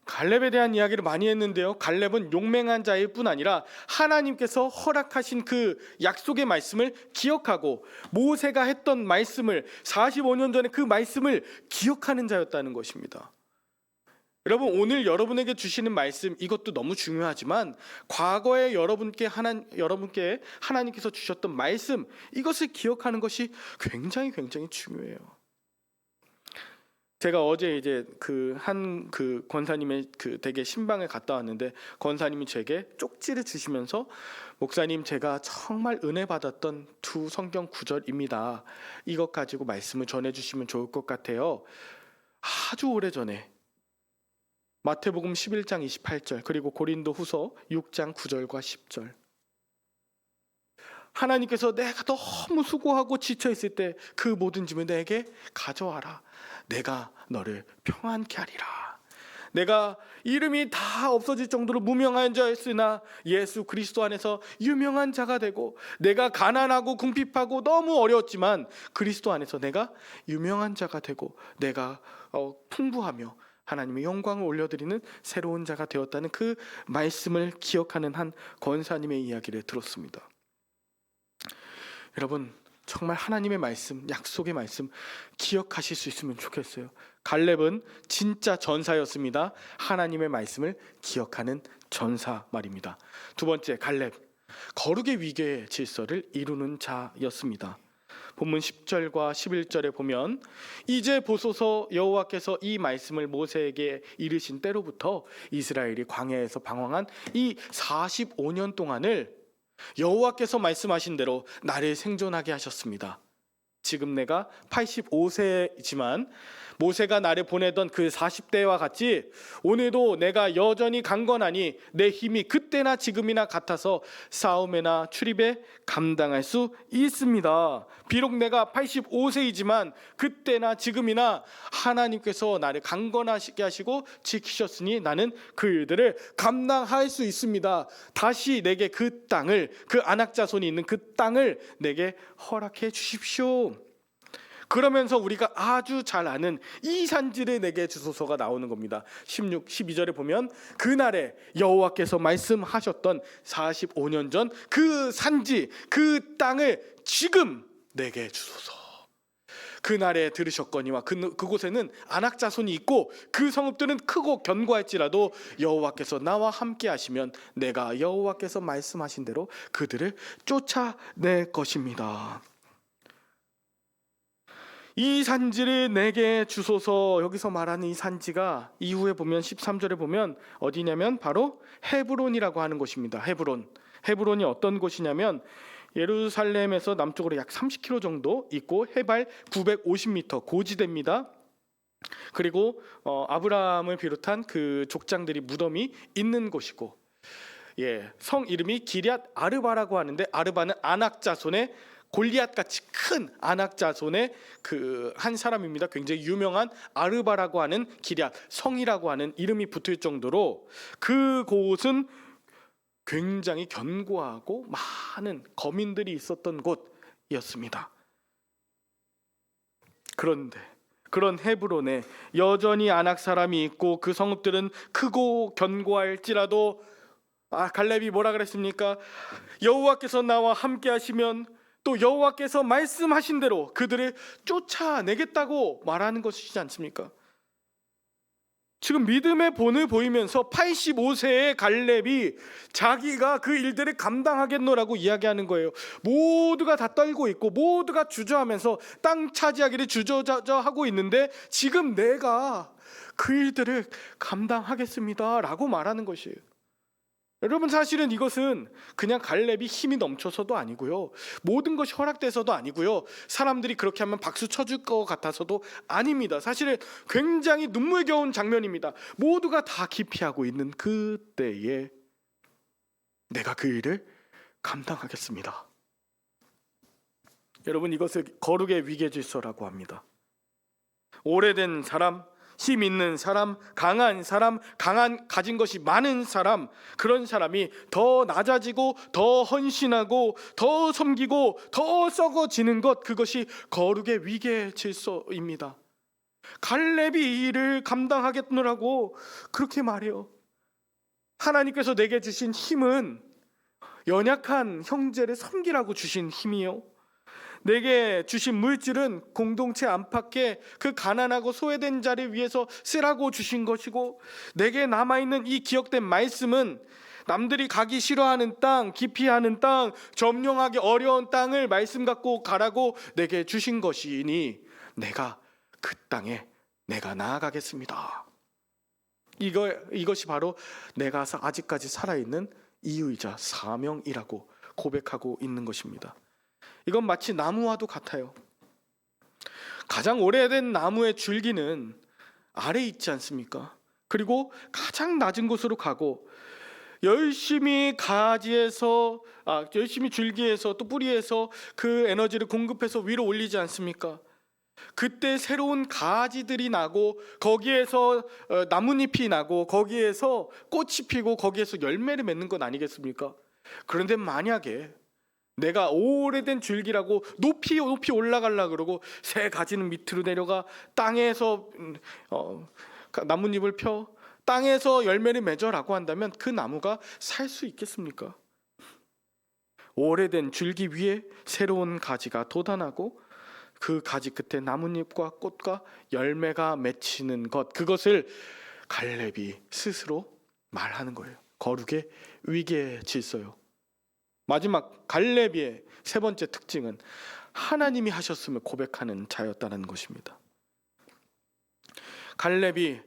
갈렙에 대한 이야기를 많이 했는데요, 갈렙은 용맹한 자일 뿐 아니라 하나님께서 허락하신 그 약속의 말씀을 기억하고 모세가 했던 말씀을 45년 전에 그 말씀을 기억하는 자였다는 것입니다. 여러분, 오늘 여러분에게 주시는 말씀, 이것도 너무 중요하지만 과거에 여러분께 하나님께서 주셨던 말씀, 이것을 기억하는 것이 굉장히 중요해요. 제가 어제 이제 그 권사님의 댁에 신방에 갔다 왔는데, 권사님이 제게 쪽지를 주시면서, 목사님, 제가 정말 은혜 받았던 두 성경 구절입니다. 이것 가지고 말씀을 전해 주시면 좋을 것 같아요. 아주 오래전에 마태복음 11장 28절, 그리고 고린도후서 6장 9절과 10절. 하나님께서 내가 너무 수고하고 지쳐 있을 때 그 모든 짐을 내게 가져와라. 내가 너를 평안케 하리라. 내가 이름이 다 없어질 정도로 무명한 자였으나 예수 그리스도 안에서 유명한 자가 되고, 내가 가난하고 궁핍하고 너무 어려웠지만 그리스도 안에서 내가 유명한 자가 되고, 내가 풍부하며 하나님의 영광을 올려드리는 새로운 자가 되었다는 그 말씀을 기억하는 한 권사님의 이야기를 들었습니다. 여러분, 정말 하나님의 말씀, 약속의 말씀 기억하실 수 있으면 좋겠어요. 갈렙은 진짜 전사였습니다. 하나님의 말씀을 기억하는 전사 말입니다. 두 번째, 갈렙, 거룩의 위계의 질서를 이루는 자였습니다. 본문 10절과 11절에 보면, 이제 보소서, 여호와께서 이 말씀을 모세에게 이르신 때로부터 이스라엘이 광야에서 방황한 이 45년 동안을 여호와께서 말씀하신 대로 나를 생존하게 하셨습니다. 지금 내가 85세이지만 모세가 나를 보내던 그 40대와 같이 오늘도 내가 여전히 강건하니 내 힘이 그때나 지금이나 같아서 싸움이나 출입에 감당할 수 있습니다. 비록 내가 85세이지만 그때나 지금이나 하나님께서 나를 강건하게 하시고 지키셨으니 나는 그 일들을 감당할 수 있습니다. 다시 내게 그 땅을, 그 안악자손이 있는 그 땅을 내게 허락해 주십시오. 그러면서 우리가 아주 잘 아는 이 산지를 내게 주소서가 나오는 겁니다. 16, 12절에 보면, 그날에 여호와께서 말씀하셨던 45년 전 그 산지, 그 땅을 지금 내게 주소서. 그날에 들으셨거니와 그곳에는 안악자손이 있고 그 성읍들은 크고 견고할지라도 여호와께서 나와 함께 하시면 내가 여호와께서 말씀하신 대로 그들을 쫓아낼 것입니다. 이 산지를 내게 주소서. 여기서 말하는 이 산지가 이후에 보면 13절에 보면 어디냐면 바로 헤브론이라고 하는 곳입니다. 헤브론이 어떤 곳이냐면 예루살렘에서 남쪽으로 약 30km 정도 있고 해발 950m 고지대입니다. 그리고 아브라함을 비롯한 그 족장들이 무덤이 있는 곳이고, 성 이름이 기럇 아르바라고 하는데, 아르바는 안악자손의 골리앗같이 큰 안악자손의 그 한 사람입니다. 굉장히 유명한 아르바라고 하는 기럇 성이라고 하는 이름이 붙을 정도로 그곳은 굉장히 견고하고 많은 거민들이 있었던 곳이었습니다. 그런데 그런 헤브론에 여전히 아낙 사람이 있고 그 성읍들은 크고 견고할지라도 갈렙이 뭐라 그랬습니까? 여호와께서 나와 함께 하시면 또 여호와께서 말씀하신 대로 그들을 쫓아내겠다고 말하는 것이지 않습니까? 지금 믿음의 본을 보이면서 85세의 갈렙이 자기가 그 일들을 감당하겠노라고 이야기하는 거예요. 모두가 다 떨고 있고 모두가 주저하면서 땅 차지하기를 주저하고 있는데 지금 내가 그 일들을 감당하겠습니다 라고 말하는 것이에요. 여러분, 사실은 이것은 그냥 갈렙이 힘이 넘쳐서도 아니고요, 모든 것이 허락돼서도 아니고요, 사람들이 그렇게 하면 박수 쳐줄 것 같아서도 아닙니다. 사실은 굉장히 눈물겨운 장면입니다. 모두가 다 기피하고 있는 그때에 내가 그 일을 감당하겠습니다. 여러분, 이것을 거룩의 위계질서라고 합니다. 오래된 사람, 힘 있는 사람, 가진 것이 많은 사람, 그런 사람이 더 낮아지고 더 헌신하고 더 섬기고 더 썩어지는 것, 그것이 거룩의 위계 질서입니다. 갈렙이 이 일을 감당하겠노라고 그렇게 말해요. 하나님께서 내게 주신 힘은 연약한 형제를 섬기라고 주신 힘이요, 내게 주신 물질은 공동체 안팎에 그 가난하고 소외된 자를 위해서 쓰라고 주신 것이고, 내게 남아있는 이 기억된 말씀은 남들이 가기 싫어하는 땅, 기피하는 땅, 점령하기 어려운 땅을 말씀 갖고 가라고 내게 주신 것이니 내가 그 땅에 내가 나아가겠습니다. 이것이 바로 내가 아직까지 살아있는 이유이자 사명이라고 고백하고 있는 것입니다. 이건 마치 나무와도 같아요. 가장 오래된 나무의 줄기는 아래에 있지 않습니까? 그리고 가장 낮은 곳으로 가고 열심히 열심히 줄기에서 또 뿌리에서 그 에너지를 공급해서 위로 올리지 않습니까? 그때 새로운 가지들이 나고 거기에서 나뭇잎이 나고 거기에서 꽃이 피고 거기에서 열매를 맺는 건 아니겠습니까? 그런데 만약에 내가 오래된 줄기라고 높이 올라가려고 그러고 새 가지는 밑으로 내려가 땅에서 나뭇잎을 펴 땅에서 열매를 맺어라고 한다면 그 나무가 살 수 있겠습니까? 오래된 줄기 위에 새로운 가지가 돋아나고 그 가지 끝에 나뭇잎과 꽃과 열매가 맺히는 것, 그것을 갈렙이 스스로 말하는 거예요. 거룩의 위계 질서요. 마지막 갈렙의 세 번째 특징은 하나님이 하셨음을 고백하는 자였다는 것입니다. 갈렙이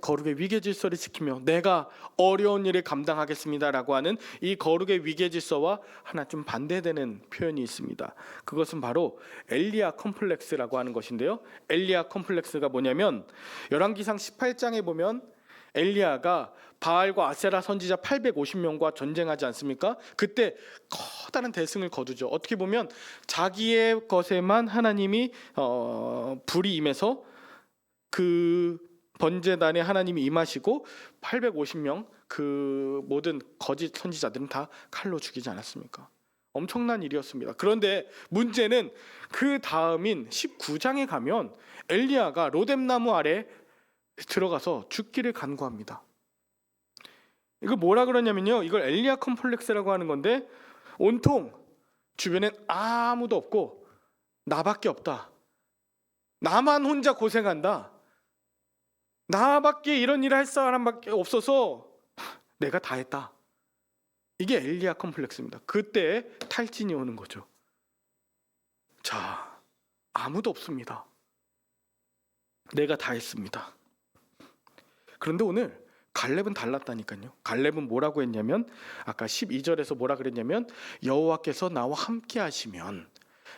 거룩의 위계 질서를 지키며 내가 어려운 일을 감당하겠습니다라고 하는 이 거룩의 위계 질서와 하나 좀 반대되는 표현이 있습니다. 그것은 바로 엘리야 컴플렉스라고 하는 것인데요. 엘리야 컴플렉스가 뭐냐면 열왕기상 18장에 보면 엘리야가 바알과 아세라 선지자 850명과 전쟁하지 않습니까? 그때 커다란 대승을 거두죠. 어떻게 보면 자기의 것에만 하나님이 불이 임해서 그 번제단에 하나님이 임하시고 850명 그 모든 거짓 선지자들은 다 칼로 죽이지 않았습니까? 엄청난 일이었습니다. 그런데 문제는 그 다음인 19장에 가면 엘리야가 로뎀나무 아래 들어가서 죽기를 간구합니다. 이거 뭐라 그러냐면요, 이걸 엘리야 컴플렉스라고 하는 건데 온통 주변엔 아무도 없고 나밖에 없다, 나만 혼자 고생한다, 나밖에 이런 일을 할 사람밖에 없어서 내가 다 했다. 이게 엘리야 컴플렉스입니다. 그때 탈진이 오는 거죠. 자, 아무도 없습니다. 내가 다 했습니다. 그런데 오늘 갈렙은 달랐다니까요. 갈렙은 뭐라고 했냐면 아까 12절에서 뭐라 그랬냐면 여호와께서 나와 함께 하시면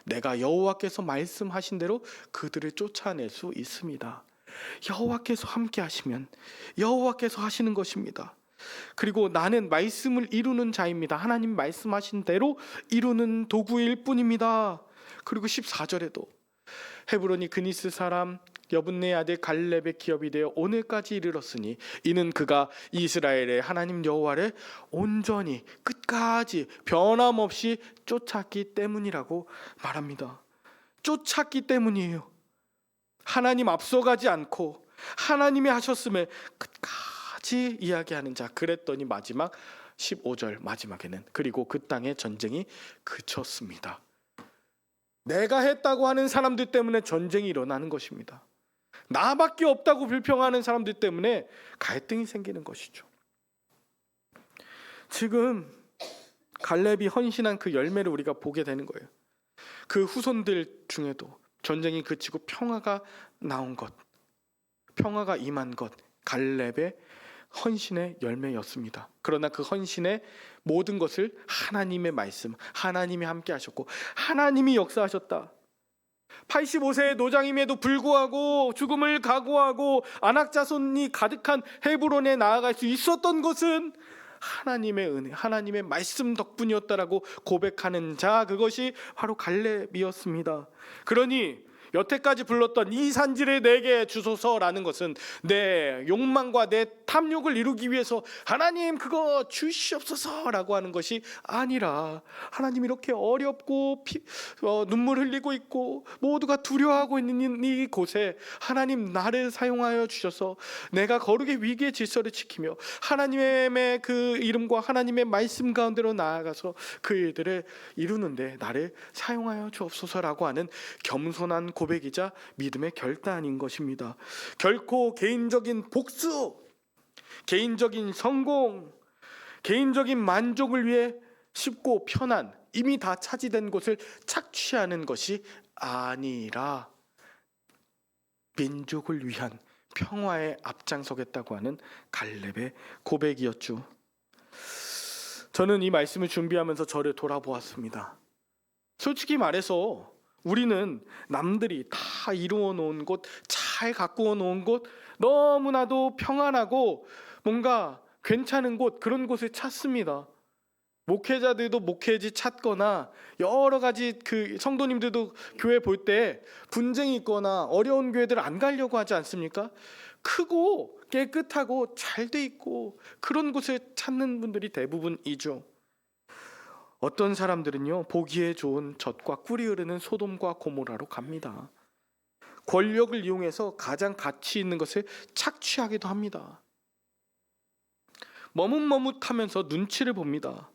내가 여호와께서 말씀하신 대로 그들을 쫓아낼 수 있습니다. 여호와께서 함께 하시면 여호와께서 하시는 것입니다. 그리고 나는 말씀을 이루는 자입니다. 하나님 말씀하신 대로 이루는 도구일 뿐입니다. 그리고 14절에도 헤브론이 그니스 사람 여분네 아들 갈렙의 기업이 되어 오늘까지 이르렀으니 이는 그가 이스라엘의 하나님 여호와를 온전히 끝까지 변함없이 쫓았기 때문이라고 말합니다. 쫓았기 때문이에요. 하나님 앞서가지 않고 하나님이 하셨음을 끝까지 이야기하는 자. 그랬더니 마지막 15절 마지막에는 그리고 그 땅의 전쟁이 그쳤습니다. 내가 했다고 하는 사람들 때문에 전쟁이 일어나는 것입니다. 나밖에 없다고 불평하는 사람들 때문에 갈등이 생기는 것이죠. 지금 갈렙이 헌신한 그 열매를 우리가 보게 되는 거예요. 그 후손들 중에도 전쟁이 그치고 평화가 나온 것, 평화가 임한 것, 갈렙의 헌신의 열매였습니다. 그러나 그 헌신의 모든 것을 하나님의 말씀, 하나님이 함께 하셨고 하나님이 역사하셨다. 85세의 노장임에도 불구하고 죽음을 각오하고 안악자손이 가득한 헤브론에 나아갈 수 있었던 것은 하나님의 은혜, 하나님의 말씀 덕분이었다라고 고백하는 자, 그것이 바로 갈렙이었습니다. 그러니 여태까지 불렀던 이 산지를 내게 주소서라는 것은 내 욕망과 내 탐욕을 이루기 위해서 하나님 그거 주시옵소서라고 하는 것이 아니라, 하나님 이렇게 어렵고 눈물 흘리고 있고 모두가 두려워하고 있는 이 곳에 하나님 나를 사용하여 주셔서 내가 거룩의 위기의 질서를 지키며 하나님의 그 이름과 하나님의 말씀 가운데로 나아가서 그 일들을 이루는데 나를 사용하여 주옵소서라고 하는 겸손한 고백이자 믿음의 결단인 것입니다. 결코 개인적인 복수, 개인적인 성공, 개인적인 만족을 위해 쉽고 편한 이미 다 차지된 곳을 착취하는 것이 아니라 민족을 위한 평화에 앞장서겠다고 하는 갈렙의 고백이었죠. 저는 이 말씀을 준비하면서 저를 돌아보았습니다. 솔직히 말해서 우리는 남들이 다 이루어 놓은 곳, 잘 가꾸어 놓은 곳, 너무나도 평안하고 뭔가 괜찮은 곳, 그런 곳을 찾습니다. 목회자들도 목회지 찾거나 여러 가지 그 성도님들도 교회 볼 때 분쟁이 있거나 어려운 교회들 안 가려고 하지 않습니까? 크고 깨끗하고 잘 돼 있고 그런 곳을 찾는 분들이 대부분이죠. 어떤 사람들은요, 보기에 좋은 젖과 꿀이 흐르는 소돔과 고모라로 갑니다. 권력을 이용해서 가장 가치 있는 것을 착취하기도 합니다. 머뭇머뭇하면서 눈치를 봅니다.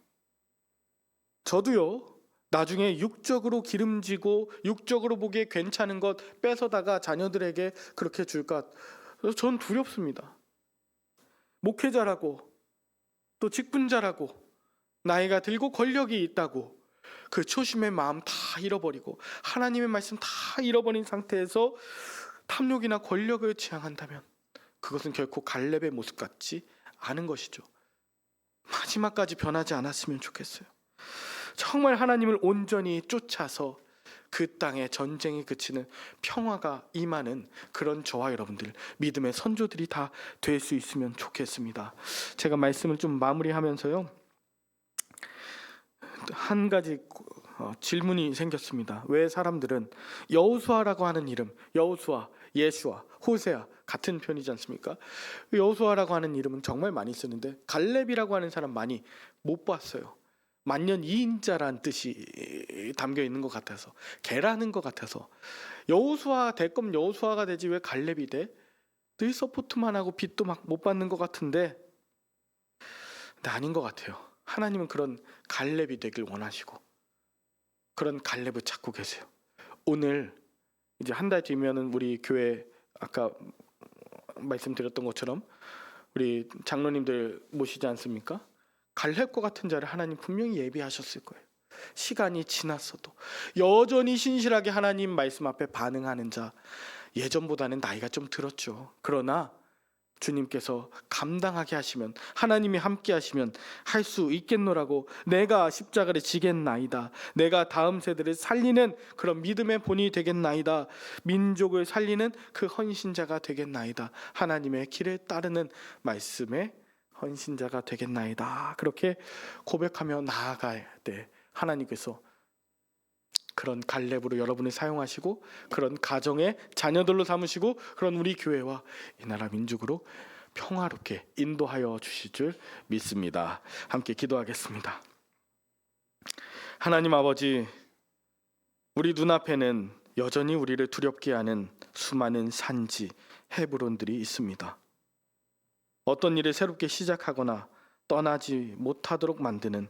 저도요, 나중에 육적으로 기름지고 육적으로 보기에 괜찮은 것 뺏어다가 자녀들에게 그렇게 줄까? 전 두렵습니다. 목회자라고, 또 직분자라고, 나이가 들고 권력이 있다고 그 초심의 마음 다 잃어버리고 하나님의 말씀 다 잃어버린 상태에서 탐욕이나 권력을 지향한다면 그것은 결코 갈렙의 모습 같지 않은 것이죠. 마지막까지 변하지 않았으면 좋겠어요. 정말 하나님을 온전히 쫓아서 그 땅에 전쟁이 그치는 평화가 임하는 그런 저와 여러분들, 믿음의 선조들이 다 될 수 있으면 좋겠습니다. 제가 말씀을 좀 마무리하면서요, 한 가지 질문이 생겼습니다. 왜 사람들은 여호수아라고 하는 이름, 여호수아, 예수아, 호세아 같은 편이지 않습니까? 여호수아라고 하는 이름은 정말 많이 쓰는데 갈렙이라고 하는 사람 많이 못 봤어요. 만년 이인자란 뜻이 담겨 있는 것 같아서, 개라는 것 같아서 여호수아 될 거면 여호수아가 되지 왜 갈렙이 돼? 늘 서포트만 하고 빚도 막 못 받는 것 같은데, 근데 아닌 것 같아요. 하나님은 그런 갈렙이 되길 원하시고 그런 갈렙을 찾고 계세요. 오늘 이제 한 달 뒤면은 우리 교회 아까 말씀드렸던 것처럼 우리 장로님들 모시지 않습니까? 갈렙과 같은 자를 하나님 분명히 예비하셨을 거예요. 시간이 지났어도 여전히 신실하게 하나님 말씀 앞에 반응하는 자, 예전보다는 나이가 좀 들었죠. 그러나 주님께서 감당하게 하시면, 하나님이 함께 하시면 할 수 있겠노라고, 내가 십자가를 지겠나이다, 내가 다음 세대를 살리는 그런 믿음의 본이 되겠나이다, 민족을 살리는 그 헌신자가 되겠나이다, 하나님의 길을 따르는 말씀의 헌신자가 되겠나이다, 그렇게 고백하며 나아갈 때 하나님께서 그런 갈렙으로 여러분을 사용하시고 그런 가정의 자녀들로 삼으시고 그런 우리 교회와 이 나라 민족으로 평화롭게 인도하여 주실 줄 믿습니다. 함께 기도하겠습니다. 하나님 아버지, 우리 눈앞에는 여전히 우리를 두렵게 하는 수많은 산지, 헤브론들이 있습니다. 어떤 일을 새롭게 시작하거나 떠나지 못하도록 만드는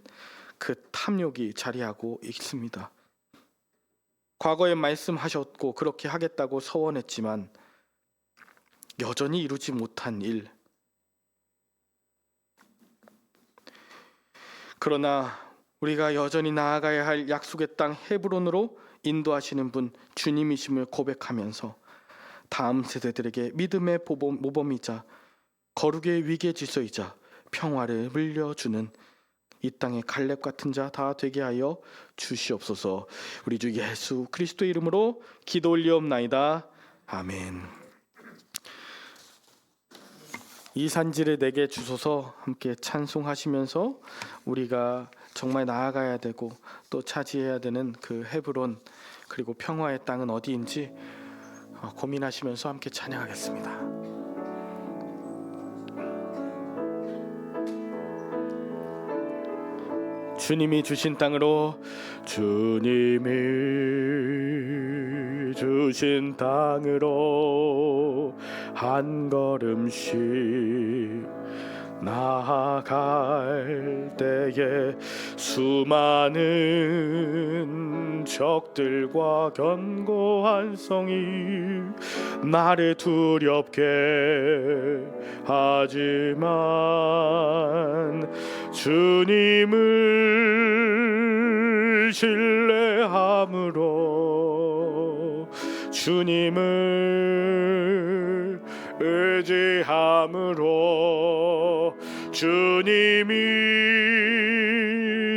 그 탐욕이 자리하고 있습니다. 과거에 말씀하셨고 그렇게 하겠다고 서원했지만 여전히 이루지 못한 일, 그러나 우리가 여전히 나아가야 할 약속의 땅 헤브론으로 인도하시는 분 주님이심을 고백하면서 다음 세대들에게 믿음의 모범이자 거룩의 위계 질서이자 평화를 물려주는 이 땅의 갈렙 같은 자 다 되게 하여 주시옵소서. 우리 주 예수 그리스도의 이름으로 기도 올리옵나이다. 아멘. 이 산지를 내게 주소서 함께 찬송하시면서 우리가 정말 나아가야 되고 또 차지해야 되는 그 헤브론 그리고 평화의 땅은 어디인지 고민하시면서 함께 찬양하겠습니다. 주님이 주신 땅으로 주님이 주신 땅으로 한 걸음씩 나아갈 때에 수많은 적들과 견고한 성이 나를 두렵게 하지만 주님을 신뢰함으로 주님을 의지함으로 주님이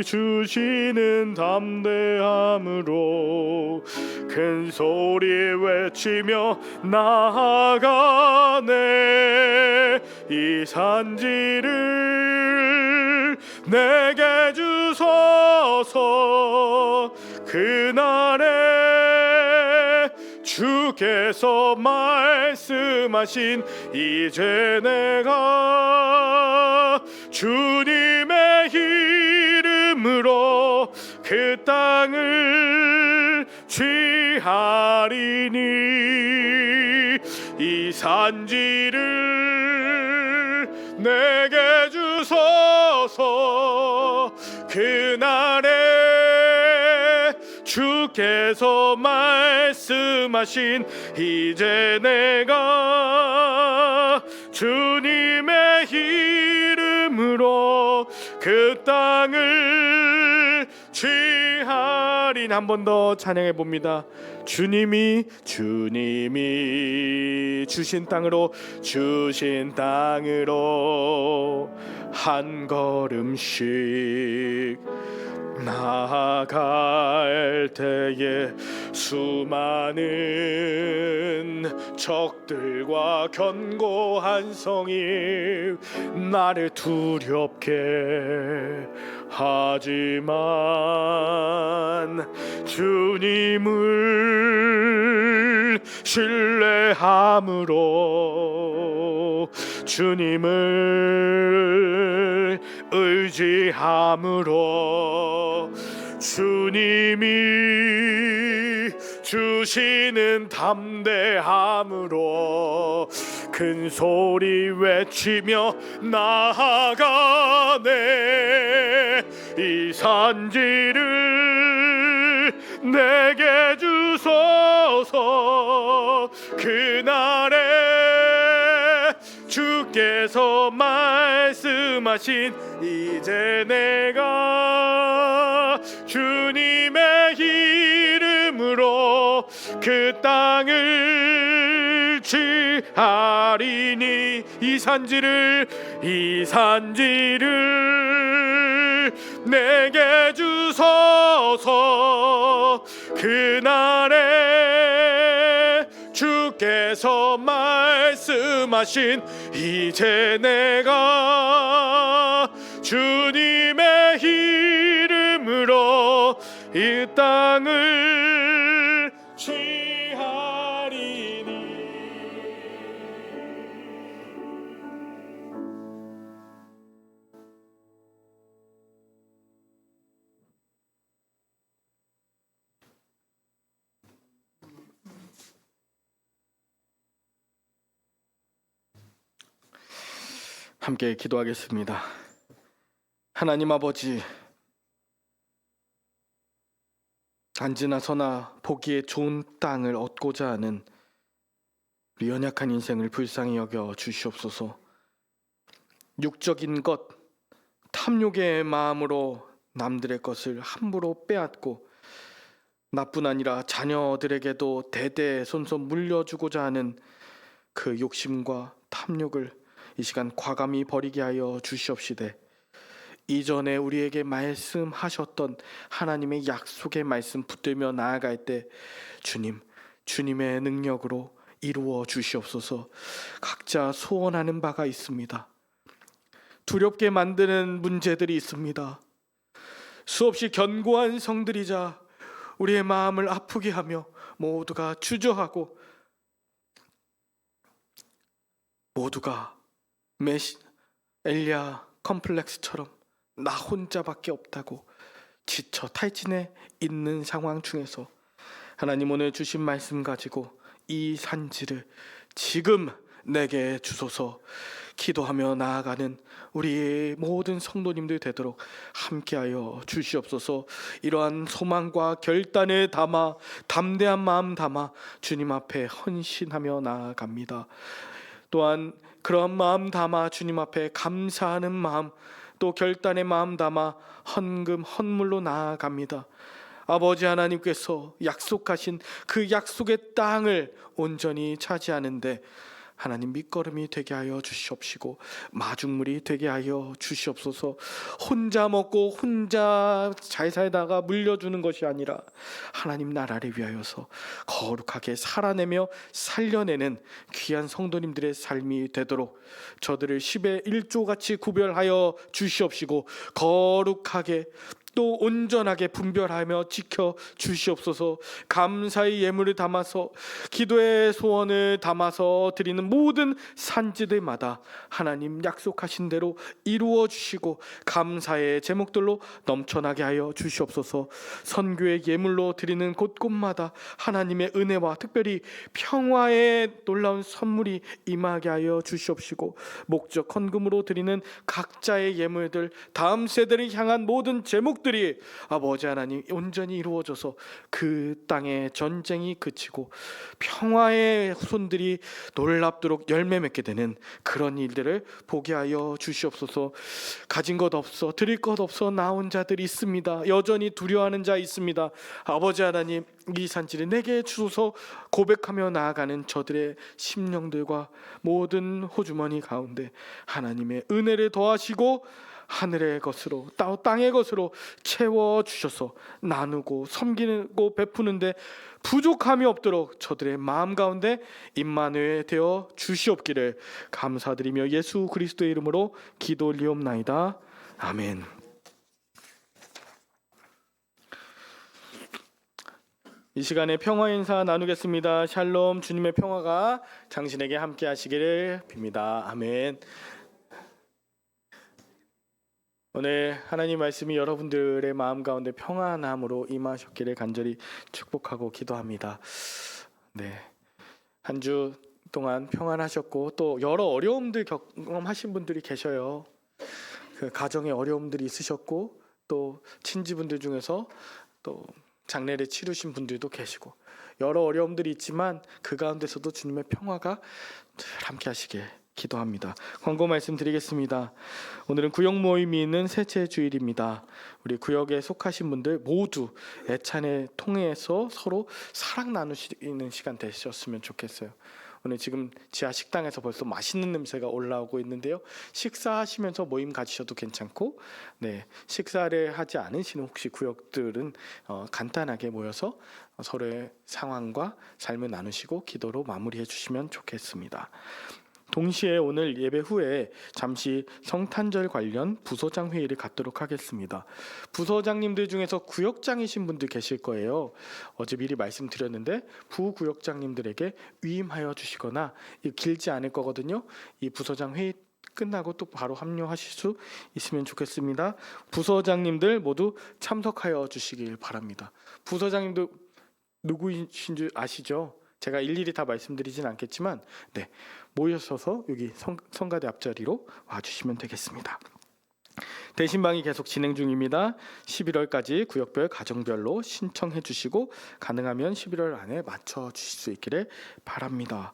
주시는 담대함으로 큰 소리 외치며 나아가네. 이 산지를 내게 주소서. 그날에 주께서 말씀하신 이제 내가 주님의 이름으로 그 땅을 취하리니 이 산지를 내게 주소서. 그날에 주께서 말씀하신 이제 내가 주님의 이름으로 그 땅을 취하리니. 한 번 더 찬양해 봅니다. 주님이 주신 땅으로 한 걸음씩 나아갈 때에 수많은 적들과 견고한 성이 나를 두렵게 하지만 주님을 신뢰함으로 주님을 의지함으로 주님이 주시는 담대함으로 큰 소리 외치며 나아가네. 이 산지를 내게 주소서. 그날에 주께서 말씀하신 이제 내가 주님의 이름으로 그 땅을 취하리니 이 산지를 내게 주소서. 그날에 주께서 말씀하신 이제 내가 주님의 이름으로 이 땅을 취하리니. 함께 기도하겠습니다. 하나님 아버지, 앉으나 서나 보기에 좋은 땅을 얻고자 하는 우리 연약한 인생을 불쌍히 여겨 주시옵소서. 육적인 것, 탐욕의 마음으로 남들의 것을 함부로 빼앗고 나뿐 아니라 자녀들에게도 대대손손 물려주고자 하는 그 욕심과 탐욕을 이 시간 과감히 버리게 하여 주시옵시되, 이전에 우리에게 말씀하셨던 하나님의 약속의 말씀 붙들며 나아갈 때 주님의 능력으로 이루어 주시옵소서. 각자 소원하는 바가 있습니다. 두렵게 만드는 문제들이 있습니다. 수없이 견고한 성들이자 우리의 마음을 아프게 하며 모두가 주저하고 모두가 엘리야 컴플렉스처럼 나 혼자밖에 없다고 지쳐 탈진해 있는 상황 중에서 하나님 오늘 주신 말씀 가지고 이 산지를 지금 내게 주소서 기도하며 나아가는 우리 모든 성도님들 되도록 함께하여 주시옵소서. 이러한 소망과 결단을 담아 담대한 마음 담아 주님 앞에 헌신하며 나아갑니다. 또한 그런 마음 담아 주님 앞에 감사하는 마음 또 결단의 마음 담아 헌금 헌물로 나아갑니다. 아버지 하나님께서 약속하신 그 약속의 땅을 온전히 차지하는데 하나님 밑거름이 되게 하여 주시옵시고 마중물이 되게 하여 주시옵소서. 혼자 먹고 혼자 잘 살다가 물려주는 것이 아니라 하나님 나라를 위하여서 거룩하게 살아내며 살려내는 귀한 성도님들의 삶이 되도록 저들을 10의 1조같이 구별하여 주시옵시고 거룩하게 또 온전하게 분별하며 지켜 주시옵소서. 감사의 예물을 담아서 기도의 소원을 담아서 드리는 모든 산지들마다 하나님 약속하신 대로 이루어 주시고 감사의 제목들로 넘쳐나게 하여 주시옵소서. 선교의 예물로 드리는 곳곳마다 하나님의 은혜와 특별히 평화의 놀라운 선물이 임하게 하여 주시옵시고 목적 헌금으로 드리는 각자의 예물들 다음 세대를 향한 모든 제목 들이 아버지 하나님 온전히 이루어져서 그 땅의 전쟁이 그치고 평화의 후손들이 놀랍도록 열매 맺게 되는 그런 일들을 보게 하여 주시옵소서. 가진 것 없어 드릴 것 없어 나온 자들이 있습니다. 여전히 두려워하는 자 있습니다. 아버지 하나님 이 산지를 내게 주소서 고백하며 나아가는 저들의 심령들과 모든 호주머니 가운데 하나님의 은혜를 더하시고 하늘의 것으로 땅의 것으로 채워주셔서 나누고 섬기고 베푸는데 부족함이 없도록 저들의 마음 가운데 임마누엘 되어 주시옵기를 감사드리며 예수 그리스도의 이름으로 기도 올리옵나이다. 아멘. 이 시간에 평화 인사 나누겠습니다. 샬롬. 주님의 평화가 당신에게 함께 하시기를 빕니다. 아멘. 오늘 하나님 말씀이 여러분들의 마음 가운데 평안함으로 임하셨기를 간절히 축복하고 기도합니다. 네, 한 주 동안 평안하셨고 또 여러 어려움들 경험하신 분들이 계셔요. 그 가정에 어려움들이 있으셨고 또 친지분들 중에서 또 장례를 치르신 분들도 계시고 여러 어려움들이 있지만 그 가운데서도 주님의 평화가 함께 하시길 기도합니다. 광고 말씀 드리겠습니다. 오늘은 구역 모임이 있는 셋째 주일입니다. 우리 구역에 속하신 분들 모두 애찬을 통해서 서로 사랑 나누시는 시간 되셨으면 좋겠어요. 오늘 지금 지하 식당에서 벌써 맛있는 냄새가 올라오고 있는데요. 식사하시면서 모임 가지셔도 괜찮고, 네, 식사를 하지 않으시는 혹시 구역들은 간단하게 모여서 서로의 상황과 삶을 나누시고 기도로 마무리해 주시면 좋겠습니다. 동시에 오늘 예배 후에 잠시 성탄절 관련 부서장 회의를 갖도록 하겠습니다. 부서장님들 중에서 구역장이신 분들 계실 거예요. 어제 미리 말씀드렸는데 부구역장님들에게 위임하여 주시거나 길지 않을 거거든요. 이 부서장 회의 끝나고 또 바로 합류하실 수 있으면 좋겠습니다. 부서장님들 모두 참석하여 주시길 바랍니다. 부서장님도 누구이신 줄 아시죠? 제가 일일이 다 말씀드리진 않겠지만 네, 모여서서 여기 성가대 앞자리로 와주시면 되겠습니다. 대신방이 계속 진행 중입니다. 11월까지 구역별 가정별로 신청해 주시고 가능하면 11월 안에 맞춰 주실 수 있기를 바랍니다.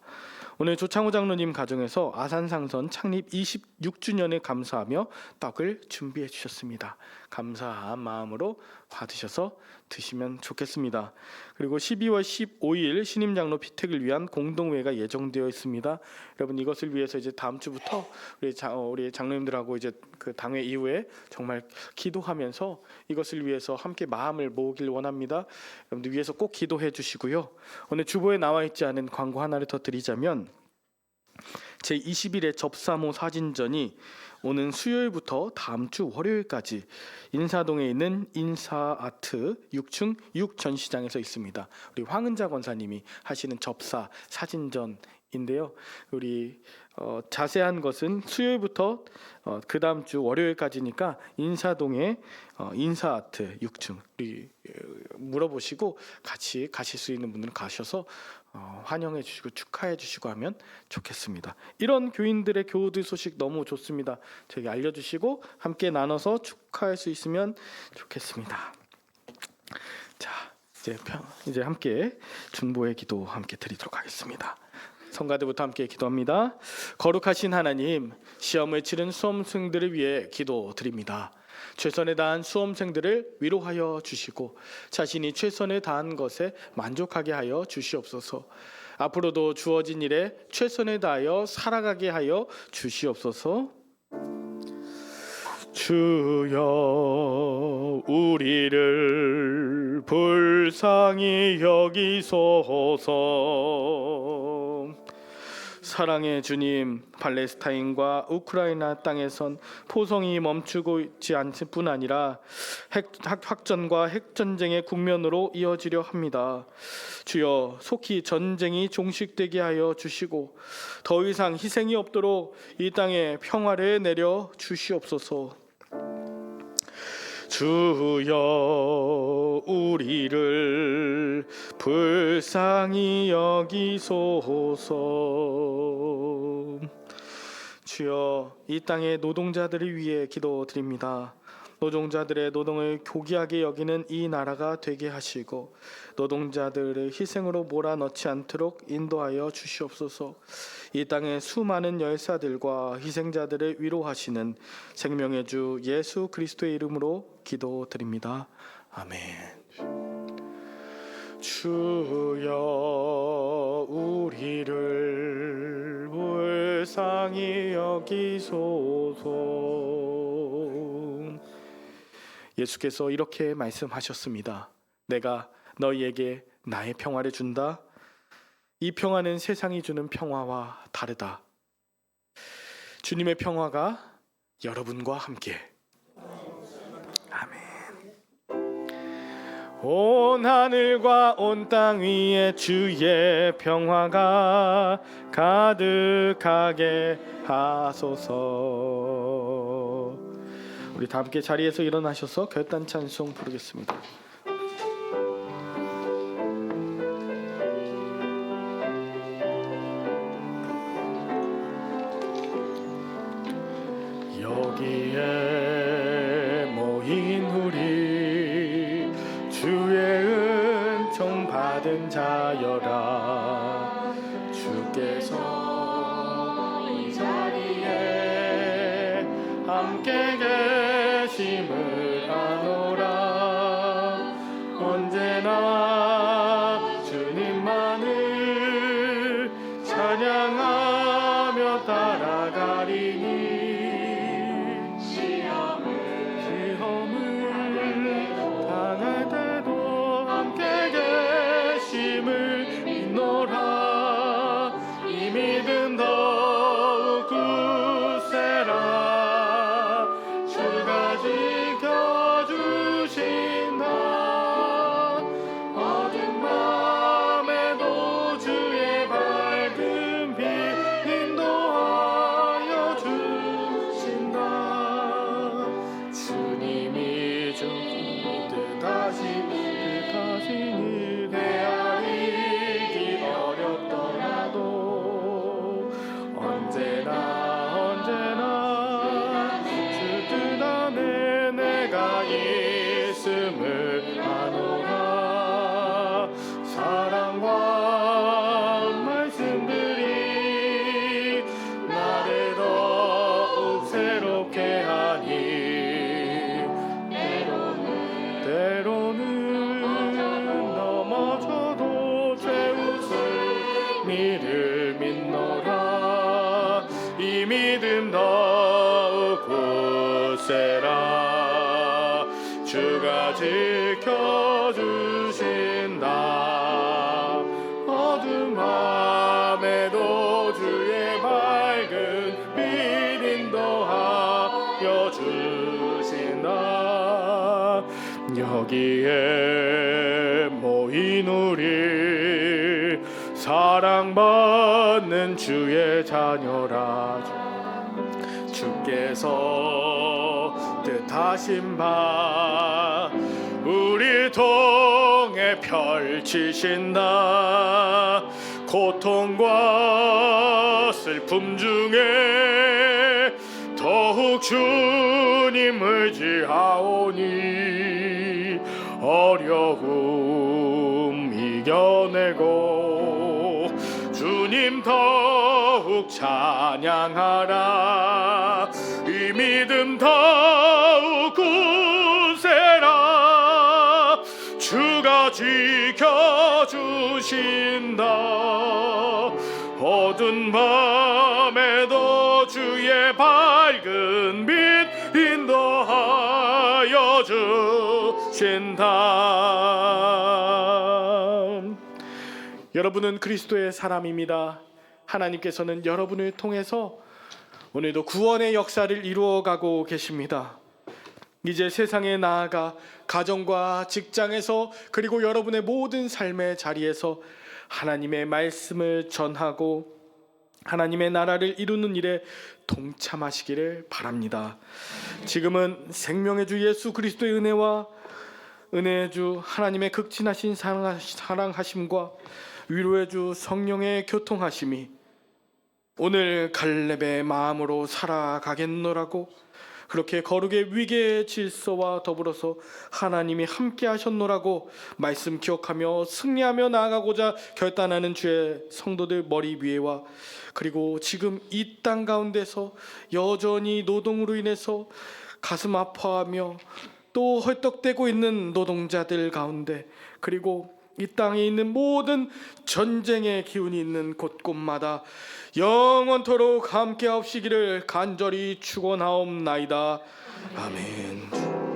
오늘 조창호 장로님 가정에서 아산상선 창립 26주년을 감사하며 떡을 준비해 주셨습니다. 감사한 마음으로 받으셔서 드시면 좋겠습니다. 그리고 12월 15일 신임 장로 피택을 위한 공동회가 예정되어 있습니다. 여러분 이것을 위해서 이제 다음 주부터 우리 장로님들하고 이제 그 당회 이후에 정말 기도하면서 이것을 위해서 함께 마음을 모으길 원합니다. 여러분들 위해서 꼭 기도해 주시고요. 오늘 주보에 나와 있지 않은 광고 하나를 더 드리자면 제20일의 접사모 사진전이 오는 수요일부터 다음 주 월요일까지 인사동에 있는 인사아트 6층 6전시장에서 있습니다. 우리 황은자 권사님이 하시는 접사 사진전인데요. 우리 자세한 것은 수요일부터 그 다음 주 월요일까지니까 인사동에 인사아트 6층 물어보시고 같이 가실 수 있는 분들은 가셔서 환영해 주시고 축하해 주시고 하면 좋겠습니다. 이런 교인들의 교우들 소식 너무 좋습니다. 저에게 알려주시고 함께 나눠서 축하할 수 있으면 좋겠습니다. 자, 이제 함께 중보의 기도 함께 드리도록 하겠습니다. 성가대부터 함께 기도합니다. 거룩하신 하나님, 시험을 치른 수험생들을 위해 기도드립니다. 최선을 다한 수험생들을 위로하여 주시고 자신이 최선을 다한 것에 만족하게 하여 주시옵소서. 앞으로도 주어진 일에 최선을 다하여 살아가게 하여 주시옵소서. 주여, 우리를 불쌍히 여기소서. 사랑의 주님, 팔레스타인과 우크라이나 땅에선 포성이 멈추고 있지 않을 뿐 아니라 확전과 핵전쟁의 국면으로 이어지려 합니다. 주여, 속히 전쟁이 종식되게 하여 주시고 더 이상 희생이 없도록 이 땅에 평화를 내려 주시옵소서. 주여, 우리를 불쌍히 여기소서. 주여, 이 땅의 노동자들을 위해 기도드립니다. 노동자들의 노동을 고귀하게 여기는 이 나라가 되게 하시고 노동자들의 희생으로 몰아넣지 않도록 인도하여 주시옵소서. 이 땅의 수많은 열사들과 희생자들을 위로하시는 생명의 주 예수 그리스도의 이름으로 기도드립니다. 아멘. 주여, 우리를 불쌍히 여기소서. 예수께서 이렇게 말씀하셨습니다. 내가 너희에게 나의 평화를 준다. 이 평화는 세상이 주는 평화와 다르다. 주님의 평화가 여러분과 함께. 아멘. 온 하늘과 온 땅 위에 주의 평화가 가득하게 하소서. 우리 다 함께 자리에서 일어나셔서 결단 찬송 부르겠습니다. 여기에 모인 우리 주의 은총 받은 자여라. 주께서 이 자리에 함께 계심을 아노라. 언제나 주님만을 찬양하며 따라가리니 당할 때도 함께 계심을 믿노라. 이 믿음 더욱 굳세라. 주가 지켜주신다. 어두운 밤에도 주의 밝은 빛 인도하여 주신다. 주님이 뜻하시니 헤아리기 어렵더라도 언제나 주 뜻 안에 내가 있음을 아노라. 사랑과 말씀들이 나를 더욱 새롭게 하니 때로는 넘어져도 죄 웃음이를 믿노라. 이 믿음 더욱 굳세라. 주가 지켜주신다. 어두운 밤에도 주의 밝은 빛 인도하여 주신다. 여기에 모인 우리 사랑받는 주의 자녀라. 주께서 뜻하신 바 우리 통해 펼치신다. 고통과 슬픔 중에 더욱 주님 의지하오니 어려움 이겨내고 주님 더욱 찬양하라. 이 믿음 더욱 굳세라. 주가 지켜주신다. 어두운 밤에도 주의 밝은 빛 인도하여 주신다. 여러분은 그리스도의 사람입니다. 하나님께서는 여러분을 통해서 오늘도 구원의 역사를 이루어가고 계십니다. 이제 세상에 나아가 가정과 직장에서 그리고 여러분의 모든 삶의 자리에서 하나님의 말씀을 전하고 하나님의 나라를 이루는 일에 동참하시기를 바랍니다. 지금은 생명의 주 예수 그리스도의 은혜와 은혜의 주 하나님의 극진하신 사랑하심과 위로의 주 성령의 교통하심이 오늘 갈렙의 마음으로 살아가겠노라고, 그렇게 거룩의 위계의 질서와 더불어서 하나님이 함께 하셨노라고 말씀 기억하며 승리하며 나아가고자 결단하는 주의 성도들 머리 위에와, 그리고 지금 이 땅 가운데서 여전히 노동으로 인해서 가슴 아파하며 또 헐떡대고 있는 노동자들 가운데, 그리고 이 땅에 있는 모든 전쟁의 기운이 있는 곳곳마다 영원토록 함께 하시기를 간절히 축원하옵나이다. 아멘.